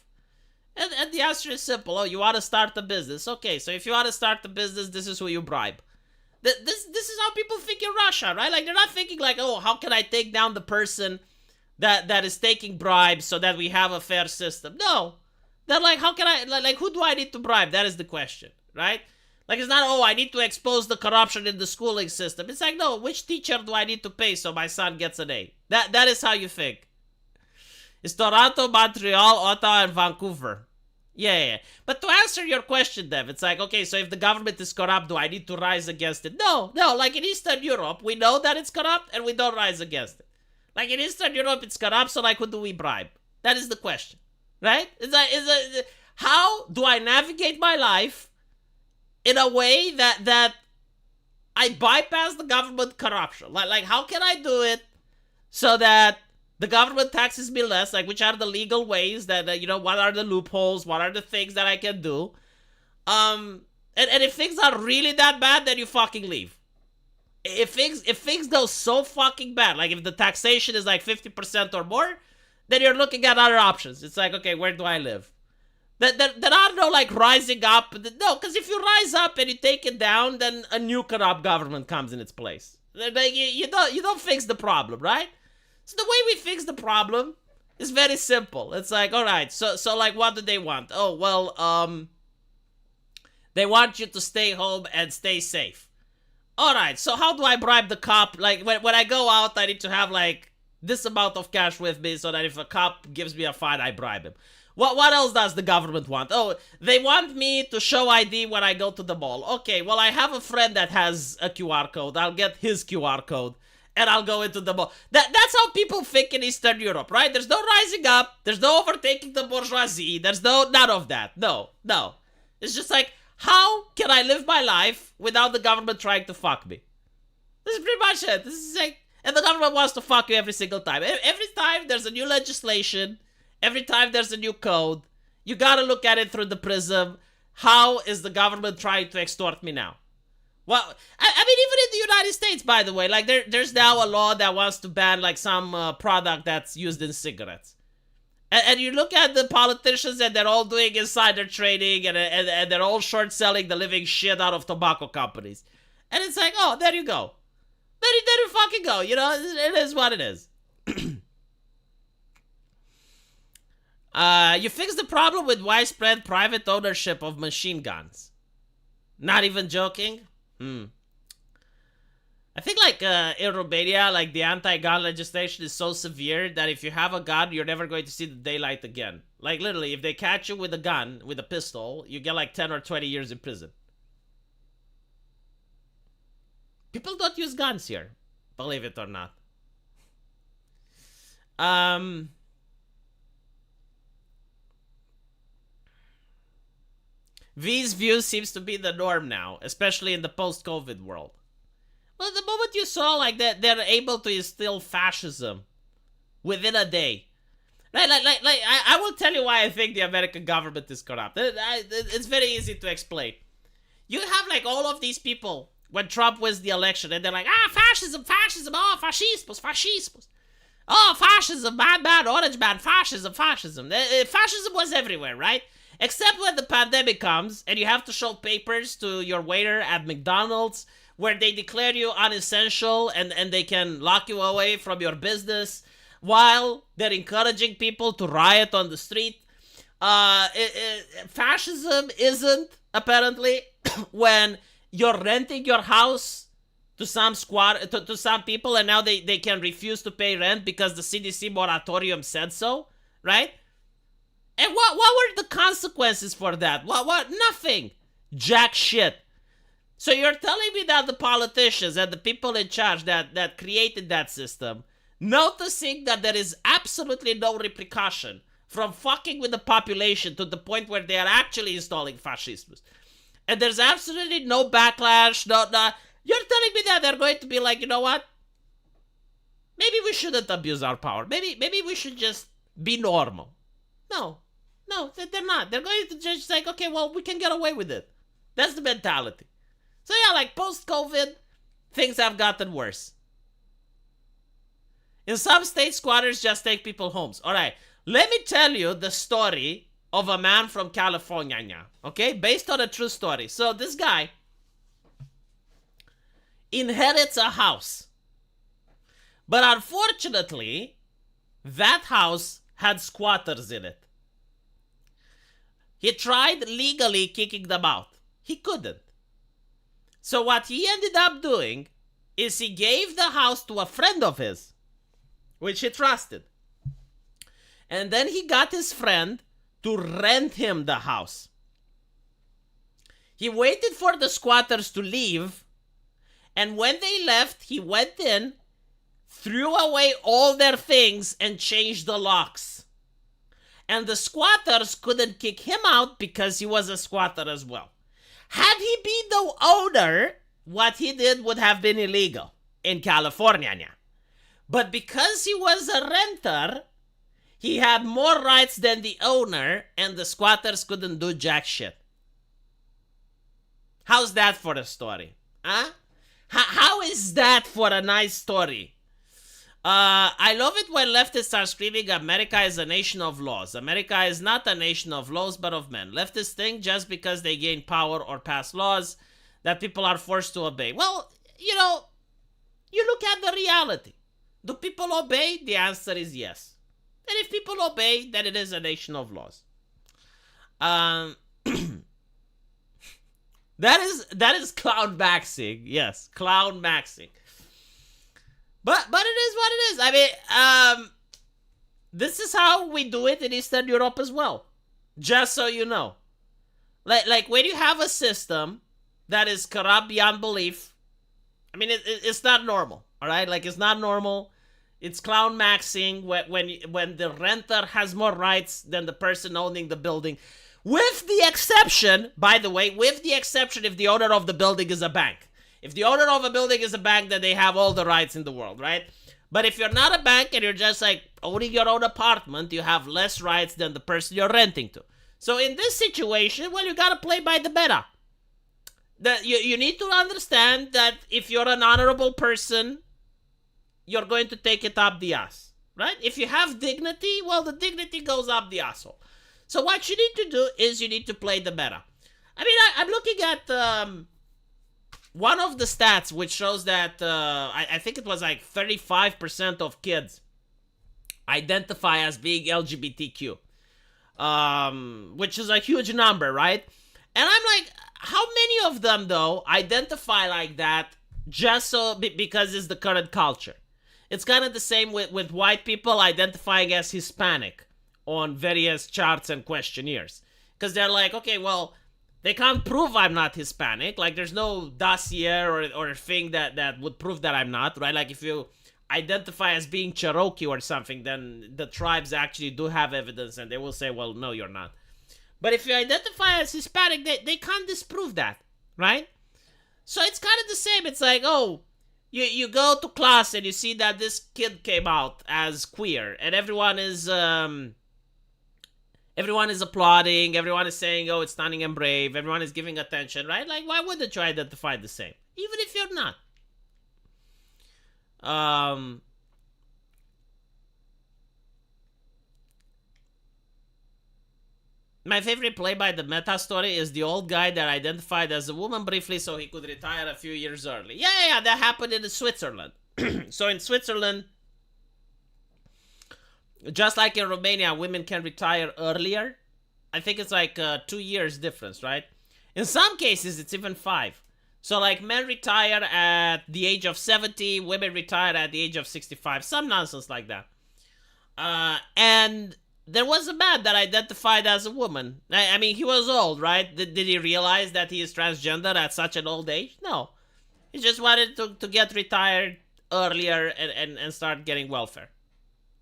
And the answer is simple. Oh, you want to start a business. Okay, so if you want to start a business, this is who you bribe. This is how people think in Russia, right? Like, they're not thinking like, oh, how can I take down the person that is taking bribes so that we have a fair system? No. They're like, how can I, like, who do I need to bribe? That is the question, right? Like, it's not, oh, I need to expose the corruption in the schooling system. It's like, no, which teacher do I need to pay so my son gets an A? That is how you think. It's Toronto, Montreal, Ottawa, and Vancouver. Yeah. But to answer your question, Dev, it's like, okay, so if the government is corrupt, do I need to rise against it? No, like in Eastern Europe, we know that it's corrupt and we don't rise against it. Like in Eastern Europe, it's corrupt, so like, who do we bribe? That is the question, right? It's like, how do I navigate my life in a way that I bypass the government corruption? Like how can I do it so that the government taxes me less? Like, which are the legal ways that, you know, what are the loopholes? What are the things that I can do? And if things are really that bad, then you fucking leave. If things go so fucking bad, like if the taxation is like 50% or more, then you're looking at other options. It's like, okay, where do I live? There are no like rising up. No, because if you rise up and you take it down, then a new corrupt government comes in its place. Like, you don't fix the problem, right? So the way we fix the problem is very simple. It's like, all right, so like, what do they want? Oh, well, they want you to stay home and stay safe. All right, so how do I bribe the cop? Like, when I go out, I need to have, like, this amount of cash with me so that if a cop gives me a fine, I bribe him. What else does the government want? Oh, they want me to show ID when I go to the mall. Okay, well, I have a friend that has a QR code. I'll get his QR code, and I'll go into the mall. That's how people think in Eastern Europe, right? There's no rising up. There's no overtaking the bourgeoisie. There's none of that. No. It's just like, how can I live my life without the government trying to fuck me? This is pretty much it. This is like, and the government wants to fuck you every single time. Every time there's a new legislation, every time there's a new code, you gotta look at it through the prism. How is the government trying to extort me now? Well, I mean, even in the United States, by the way, like there's now a law that wants to ban like some product that's used in cigarettes. And you look at the politicians and they're all doing insider trading and they're all short selling the living shit out of tobacco companies. And it's like, oh, there you go. There you fucking go. You know, it is what it is. You fix the problem with widespread private ownership of machine guns. Not even joking? I think like in Romania, like the anti-gun legislation is so severe that if you have a gun, you're never going to see the daylight again. Like literally, if they catch you with a gun, with a pistol, you get like 10 or 20 years in prison. People don't use guns here, believe it or not. V's view seems to be the norm now, especially in the post-COVID world. Well, the moment you saw like that, they're able to instill fascism within a day. Like I will tell you why I think the American government is corrupt. It's very easy to explain. You have like all of these people when Trump wins the election, and they're like, fascism, oh, fascismus. Oh, fascism, bad, orange man, fascism. Fascism was everywhere, right? Except when the pandemic comes, and you have to show papers to your waiter at McDonald's, where they declare you unessential and they can lock you away from your business while they're encouraging people to riot on the street. Fascism isn't, apparently, when you're renting your house to some to some people and now they can refuse to pay rent because the CDC moratorium said so, right? And what were the consequences for that? What? Nothing. Jack shit. So you're telling me that the politicians and the people in charge that created that system, noticing that there is absolutely no repercussion from fucking with the population to the point where they are actually installing fascism, and there's absolutely no backlash, no, you're telling me that they're going to be like, you know what? Maybe we shouldn't abuse our power. Maybe we should just be normal. No, they're not. They're going to just like, okay, well, we can get away with it. That's the mentality. So yeah, like post-COVID, things have gotten worse. In some states, squatters just take people homes. All right, let me tell you the story of a man from California, okay? Based on a true story. So this guy inherits a house. But unfortunately, that house had squatters in it. He tried legally kicking them out. He couldn't. So what he ended up doing is he gave the house to a friend of his, which he trusted. And then he got his friend to rent him the house. He waited for the squatters to leave, and when they left, he went in, threw away all their things, and changed the locks. And the squatters couldn't kick him out because he was a squatter as well. Had he been the owner, what he did would have been illegal in California. But because he was a renter, he had more rights than the owner, and the squatters couldn't do jack shit. How's that for a story? Huh? How is that for a nice story? I love it when leftists are screaming America is a nation of laws. America is not a nation of laws, but of men. Leftists think just because they gain power or pass laws that people are forced to obey. Well, you look at the reality. Do people obey? The answer is yes. And if people obey, then it is a nation of laws. That is clown maxing. Yes, clown maxing. But it is what it is. I mean, this is how we do it in Eastern Europe as well. Just so you know. Like when you have a system that is corrupt beyond belief, I mean, it's not normal. All right, like it's not normal. It's clown maxing when the renter has more rights than the person owning the building. With the exception, by the way, if the owner of the building is a bank. If the owner of a building is a bank, then they have all the rights in the world, right? But if you're not a bank and you're just like owning your own apartment, you have less rights than the person you're renting to. So in this situation, well, you gotta play by the meta. You need to understand that if you're an honorable person, you're going to take it up the ass, right? If you have dignity, well, the dignity goes up the asshole. So what you need to do is you need to play the meta. I mean, I'm looking at one of the stats which shows that I think it was like 35% of kids identify as being LGBTQ, which is a huge number, right? And I'm like, how many of them, though, identify like that just because it's the current culture? It's kind of the same with white people identifying as Hispanic on various charts and questionnaires. Because they're like, okay, well, they can't prove I'm not Hispanic. Like, there's no dossier or thing that would prove that I'm not, right? Like, if you identify as being Cherokee or something, then the tribes actually do have evidence, and they will say, well, no, you're not. But if you identify as Hispanic, they can't disprove that, right? So it's kind of the same. It's like, oh, you go to class and you see that this kid came out as queer, and everyone is applauding, everyone is saying, oh, it's stunning and brave, everyone is giving attention, right? Like, why wouldn't you identify the same? Even if you're not. My favorite play by the meta story is the old guy that identified as a woman briefly so he could retire a few years early. Yeah, that happened in Switzerland. So in Switzerland, just like in Romania, women can retire earlier. I think it's like 2 years difference, right? In some cases, it's even 5. So like men retire at the age of 70, women retire at the age of 65. Some nonsense like that. And there was a man that identified as a woman. I mean, he was old, right? Did he realize that he is transgender at such an old age? No. He just wanted to get retired earlier and start getting welfare.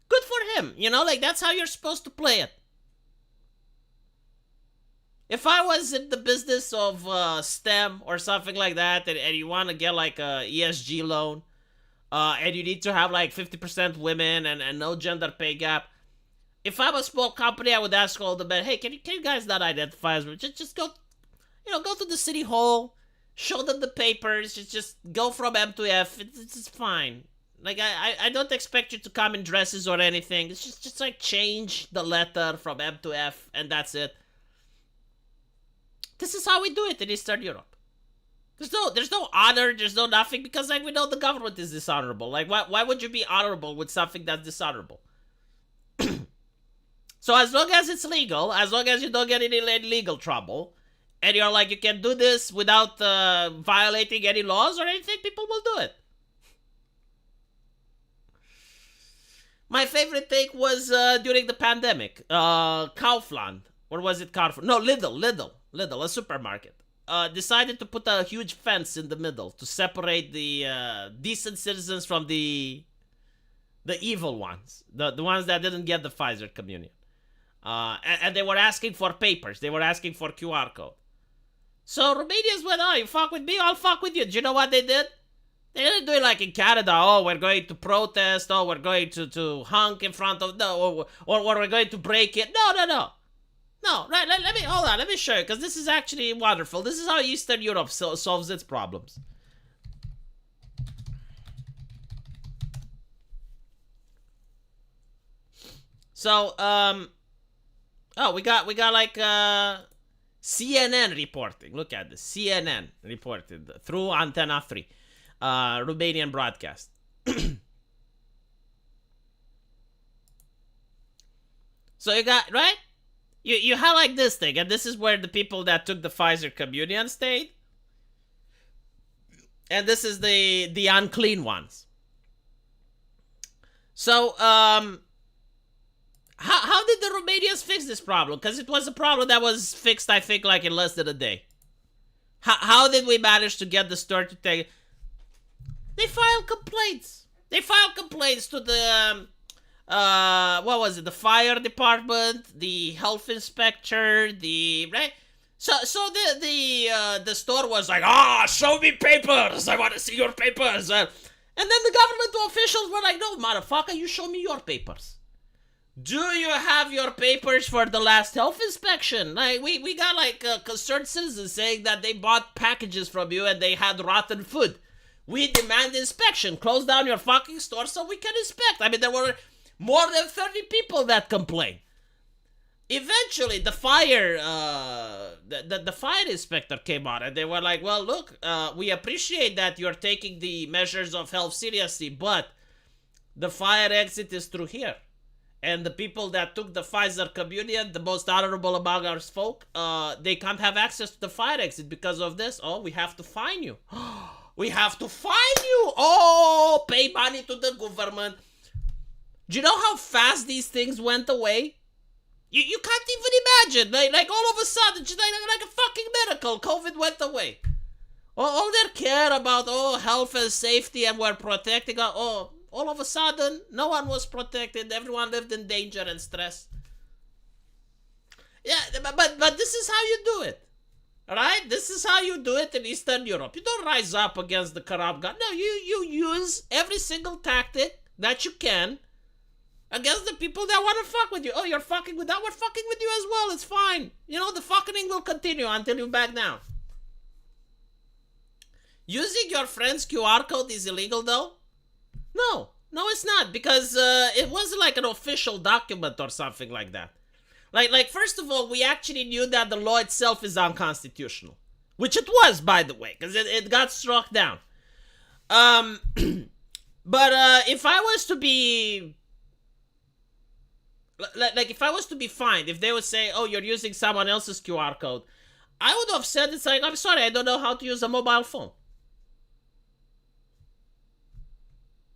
Good for him. Like that's how you're supposed to play it. If I was in the business of STEM or something like that, and you want to get like a ESG loan, and you need to have like 50% women and no gender pay gap, if I'm a small company, I would ask all the men, hey, can you guys not identify as women? Just go, go to the city hall, show them the papers, just go from M to F. It's fine. Like, I don't expect you to come in dresses or anything. It's just like change the letter from M to F, and that's it. This is how we do it in Eastern Europe. There's no honor, there's no nothing, because like we know the government is dishonorable. Like, why would you be honorable with something that's dishonorable? So as long as it's legal, as long as you don't get any legal trouble, and you're like, you can do this without violating any laws or anything, people will do it. My favorite thing was during the pandemic. Kaufland, or was it Carrefour? No, Lidl, a supermarket, decided to put a huge fence in the middle to separate the decent citizens from the evil ones, the ones that didn't get the Pfizer communion. And they were asking for papers. They were asking for QR code. So Romanians went, oh, you fuck with me, I'll fuck with you. Do you know what they did? They didn't do it like in Canada. Oh, we're going to protest. Oh, we're going to honk in front of, no, or we're going to break it. No. No, right, let me show you, because this is actually wonderful. This is how Eastern Europe solves its problems. So, oh, we got like CNN reporting. Look at this. CNN reported through Antenna 3, Romanian broadcast. So you got, right? You have like this thing, and this is where the people that took the Pfizer communion stayed. And this is the unclean ones. So, how did the Romanians fix this problem? Because it was a problem that was fixed, I think, like in less than a day. How did we manage to get the store to take... They filed complaints. They filed complaints to the... what was it? The fire department, the health inspector, the... Right? So the store was like, show me papers. I want to see your papers. And then the government officials were like, no, motherfucker, you show me your papers. Do you have your papers for the last health inspection? Like, we got like concerned citizens saying that they bought packages from you and they had rotten food. We demand inspection. Close down your fucking store so we can inspect. I mean, there were more than 30 people that complained. Eventually, the fire inspector came out and they were like, well, look, we appreciate that you're taking the measures of health seriously, but the fire exit is through here. And the people that took the Pfizer communion, the most honorable among our folk, they can't have access to the fire exit because of this. Oh, we have to fine you. We have to fine you. Oh, pay money to the government. Do you know how fast these things went away? You can't even imagine. Like all of a sudden, just like a fucking miracle, COVID went away. All their care about, health and safety and we're protecting, all of a sudden, no one was protected. Everyone lived in danger and stress. Yeah, but this is how you do it. Right? This is how you do it in Eastern Europe. You don't rise up against the corrupt guy. No, you use every single tactic that you can against the people that want to fuck with you. Oh, you're fucking with that? We're fucking with you as well. It's fine. You know, the fucking will continue until you back down. Using your friend's QR code is illegal, though? No, it's not, because it wasn't like an official document or something like that. Like first of all, we actually knew that the law itself is unconstitutional, which it was, by the way, because it got struck down. But if I was to be... Like, if I was to be fined, if they would say, oh, you're using someone else's QR code, I would have said, it's like, I'm sorry, I don't know how to use a mobile phone.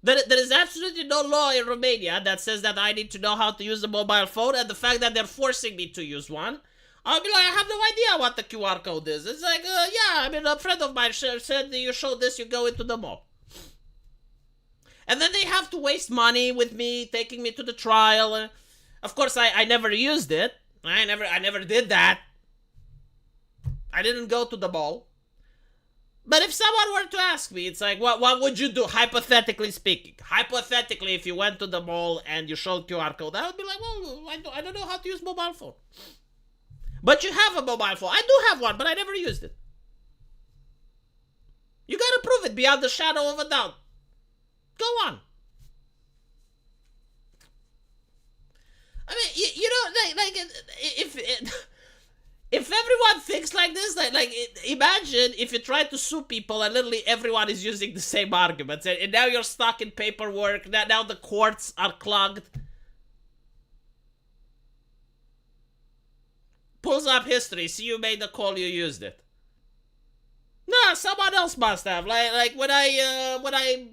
There is absolutely no law in Romania that says that I need to know how to use a mobile phone, and the fact that they're forcing me to use one, I'll be like, I have no idea what the QR code is. It's like, yeah, I mean, a friend of mine said you show this, you go into the mall. And then they have to waste money with me, taking me to the trial. Of course, I never used it. I never did that. I didn't go to the mall. But if someone were to ask me, it's like, what would you do, hypothetically speaking? Hypothetically, if you went to the mall and you showed QR code, I would be like, well, I don't know how to use mobile phone. But you have a mobile phone. I do have one, but I never used it. You gotta prove it beyond the shadow of a doubt. Go on. I mean, you know, like if everyone thinks like this, imagine if you try to sue people and literally everyone is using the same arguments, and now you're stuck in paperwork. Now the courts are clogged. Pulls up history. See, you made the call. You used it. No, someone else must have. Like when I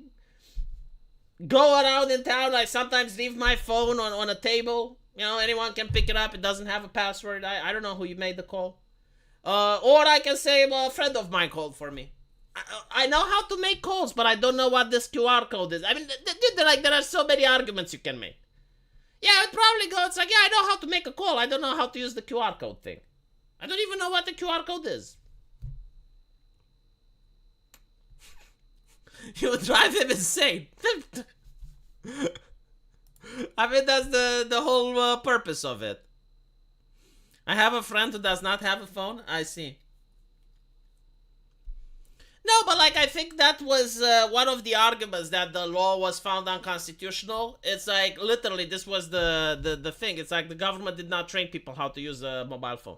go around in town, I sometimes leave my phone on a table. You know, anyone can pick it up. It doesn't have a password. I don't know who you made the call. Or I can say, well, a friend of mine called for me. I know how to make calls, but I don't know what this QR code is. I mean, there are so many arguments you can make. Yeah, I'd probably go, it's like, yeah, I know how to make a call. I don't know how to use the QR code thing. I don't even know what the QR code is. You would drive him insane. I mean, that's the whole purpose of it. I have a friend who does not have a phone. I see. No, but like I think that was one of the arguments that the law was found unconstitutional. It's like literally this was the thing. It's like the government did not train people how to use a mobile phone.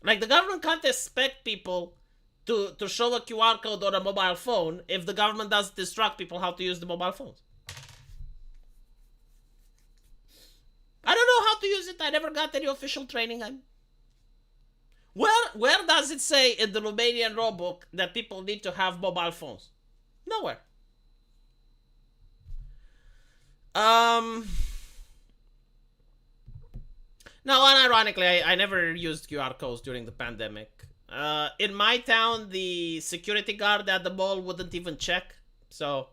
Like the government can't expect people to show a QR code on a mobile phone if the government doesn't instruct people how to use the mobile phones. I don't know how to use it. I never got any official training. Where does it say in the Romanian law book that people need to have mobile phones? Nowhere. No, unironically, I never used QR codes during the pandemic. In my town, the security guard at the mall wouldn't even check. So,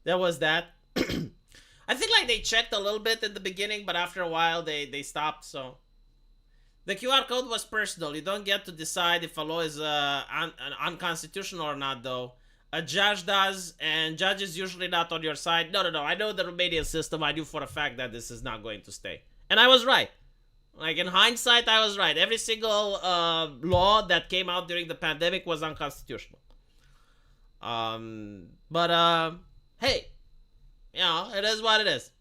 there was that. I think like they checked a little bit in the beginning, but after a while they stopped, so. The QR code was personal. You don't get to decide if a law is unconstitutional or not, though. A judge does, and judge is usually not on your side. No. I know the Romanian system. I knew for a fact that this is not going to stay. And I was right. Like, in hindsight, I was right. Every single law that came out during the pandemic was unconstitutional. Hey. You know, it is what it is.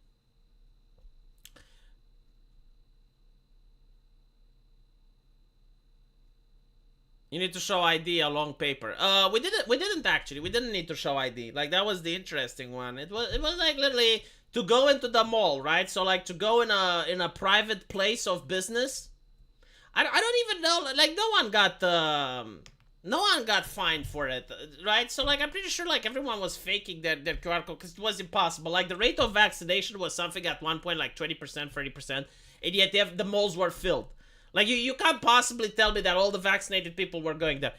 You need to show ID along paper. We didn't actually. We didn't need to show ID. Like, that was the interesting one. It was like literally to go into the mall, right? So like to go in a private place of business. I don't even know. Like no one got fined for it, right? So like I'm pretty sure like everyone was faking their QR code because it was impossible. Like the rate of vaccination was something at one point like 20%, 30%, and yet the malls were filled. Like, you can't possibly tell me that all the vaccinated people were going there.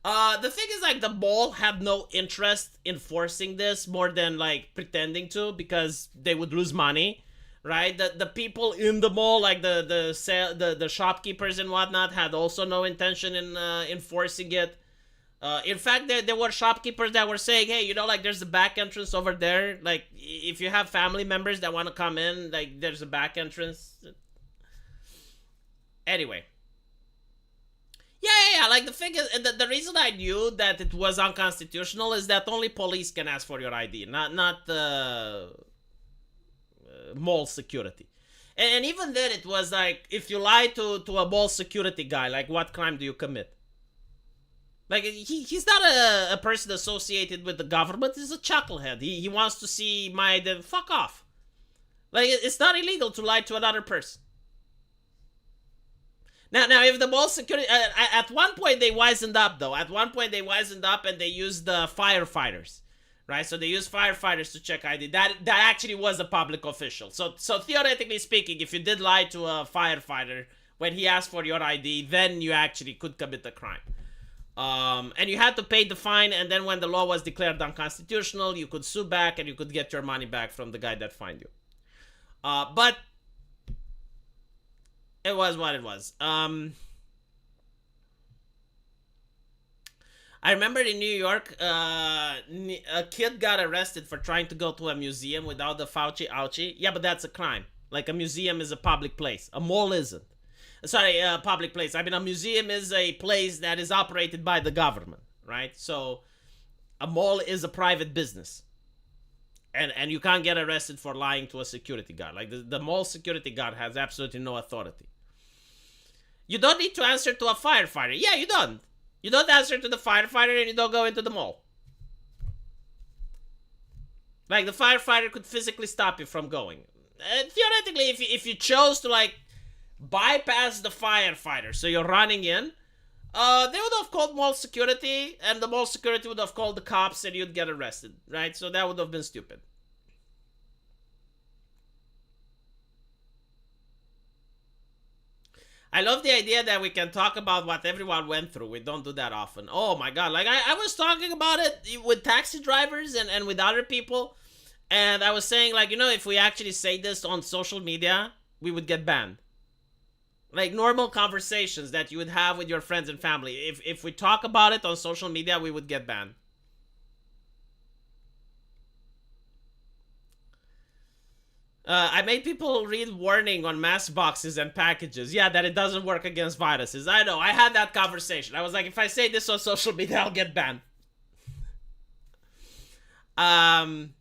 The thing is, like, the mall had no interest in forcing this more than, like, pretending to because they would lose money, right? The people in the mall, like, the shopkeepers and whatnot, had also no intention in enforcing it. In fact, there were shopkeepers that were saying, hey, you know, like, there's a back entrance over there. Like, if you have family members that want to come in, like, there's a back entrance. Anyway. Yeah. Like, the thing is, the reason I knew that it was unconstitutional is that only police can ask for your ID, not mall security. And even then, it was like, if you lie to a mall security guy, like, what crime do you commit? Like, he's not a person associated with the government. He's a chucklehead. He wants to see my... Fuck off. Like, it's not illegal to lie to another person. Now, if the mall security... at one point, they wisened up, though. At one point, they wisened up and they used the firefighters. Right? So they used firefighters to check ID. That actually was a public official. So theoretically speaking, if you did lie to a firefighter when he asked for your ID, then you actually could commit a crime. And you had to pay the fine, and then when the law was declared unconstitutional, you could sue back and you could get your money back from the guy that fined you. But... it was what it was. I remember in New York, a kid got arrested for trying to go to a museum without the Fauci ouchie. Yeah, but that's a crime. Like, a museum is a public place. A mall isn't. Sorry, a public place. I mean, a museum is a place that is operated by the government, right? So, a mall is a private business. And you can't get arrested for lying to a security guard. Like, the mall security guard has absolutely no authority. You don't need to answer to a firefighter. Yeah, you don't. You don't answer to the firefighter and you don't go into the mall. Like, the firefighter could physically stop you from going. Theoretically, if you chose to, like, bypass the firefighter, so you're running in, they would have called mall security, and the mall security would have called the cops and you'd get arrested, right? So that would have been stupid. I love the idea that we can talk about what everyone went through. We don't do that often. Oh my god, like I was talking about it with taxi drivers and with other people, and I was saying, like, you know, if we actually say this on social media, we would get banned. Like, normal conversations that you would have with your friends and family. If we talk about it on social media, we would get banned. I made people read warning on mask boxes and packages. Yeah, that it doesn't work against viruses. I know, I had that conversation. I was like, if I say this on social media, I'll get banned. Um,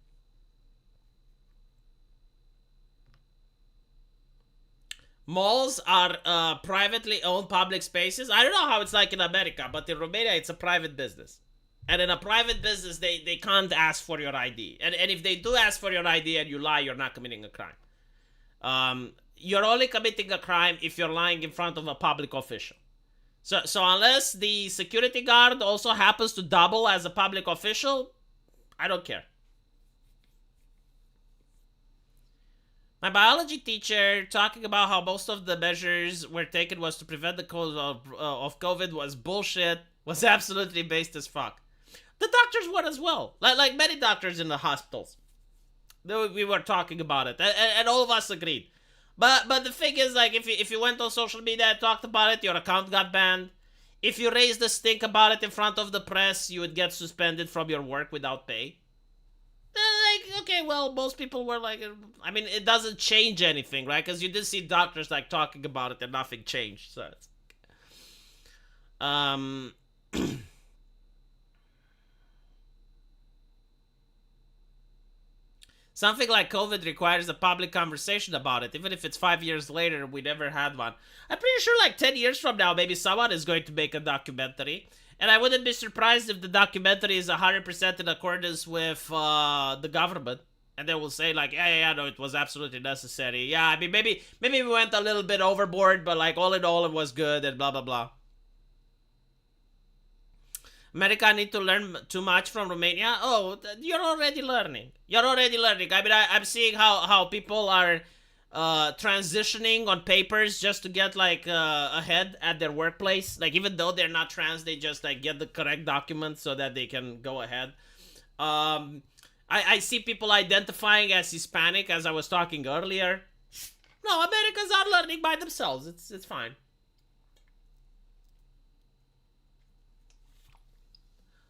Malls are privately owned public spaces. I don't know how it's like in America, but in Romania, it's a private business. And in a private business, they can't ask for your ID. And if they do ask for your ID and you lie, you're not committing a crime. You're only committing a crime if you're lying in front of a public official. So unless the security guard also happens to double as a public official, I don't care. My biology teacher talking about how most of the measures were taken was to prevent the cause of COVID was bullshit, was absolutely based as fuck. The doctors were as well, like many doctors in the hospitals. We were talking about it, and all of us agreed. But the thing is, like, if you went on social media and talked about it, your account got banned. If you raised a stink about it in front of the press, you would get suspended from your work without pay. Like, okay, well, most people were like, I mean, it doesn't change anything, right? Because you did see doctors like talking about it and nothing changed. So it's, something like COVID requires a public conversation about it, even if it's 5 years later. We never had one. I'm pretty sure like 10 years from now, maybe someone is going to make a documentary. And I wouldn't be surprised if the documentary is 100% in accordance with the government. And they will say like, yeah, no, it was absolutely necessary. Yeah, I mean, maybe we went a little bit overboard, but like all in all, it was good and blah, blah, blah. America need to learn too much from Romania. Oh, you're already learning. I mean, I'm seeing how people are transitioning on papers just to get like ahead at their workplace. Like even though they're not trans, they just like get the correct documents so that they can go ahead. I see people identifying as Hispanic, as I was talking earlier. No, Americans are learning by themselves. It's fine.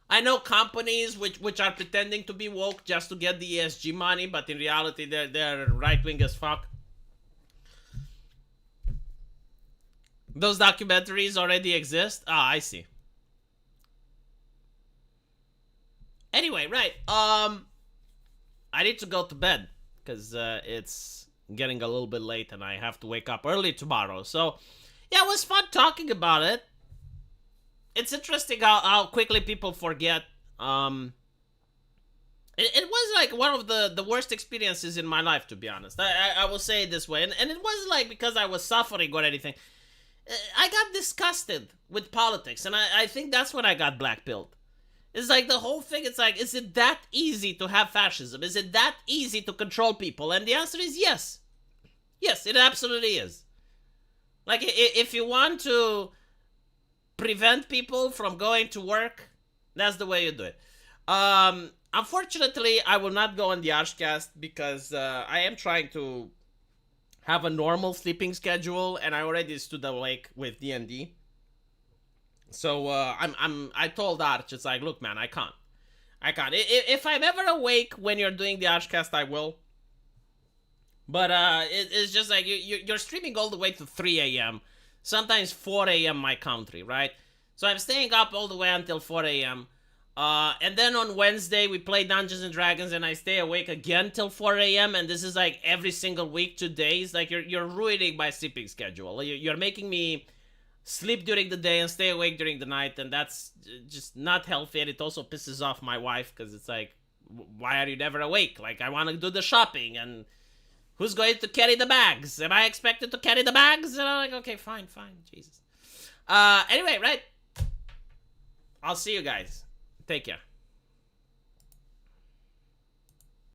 I know companies which are pretending to be woke just to get the ESG money, but in reality they're right wing as fuck. Those documentaries already exist? Ah, I see. Anyway, right. I need to go to bed because it's getting a little bit late and I have to wake up early tomorrow. So, yeah, it was fun talking about it. It's interesting how quickly people forget. It was like one of the worst experiences in my life, to be honest. I will say it this way. And it wasn't like because I was suffering or anything. I got disgusted with politics. And I think that's when I got black-pilled. It's like the whole thing, it's like, is it that easy to have fascism? Is it that easy to control people? And the answer is yes. Yes, it absolutely is. Like, if you want to prevent people from going to work, that's the way you do it. Unfortunately, I will not go on the Archcast because I am trying to have a normal sleeping schedule, and I already stood awake with D&D. So I told Arch, it's like, look, man, I can't. If I'm ever awake when you're doing the Archcast, I will. But it's just like you're streaming all the way to 3 a.m. Sometimes 4 a.m. my country, right? So I'm staying up all the way until 4 a.m. And then on Wednesday, we play Dungeons and Dragons, and I stay awake again till 4 a.m. And this is like every single week, 2 days. Like, you're ruining my sleeping schedule. You're making me sleep during the day and stay awake during the night, and that's just not healthy. And it also pisses off my wife, because it's like, why are you never awake? Like, I want to do the shopping, and who's going to carry the bags? Am I expected to carry the bags? And I'm like, okay, fine, Jesus. Anyway, right? I'll see you guys. Take care.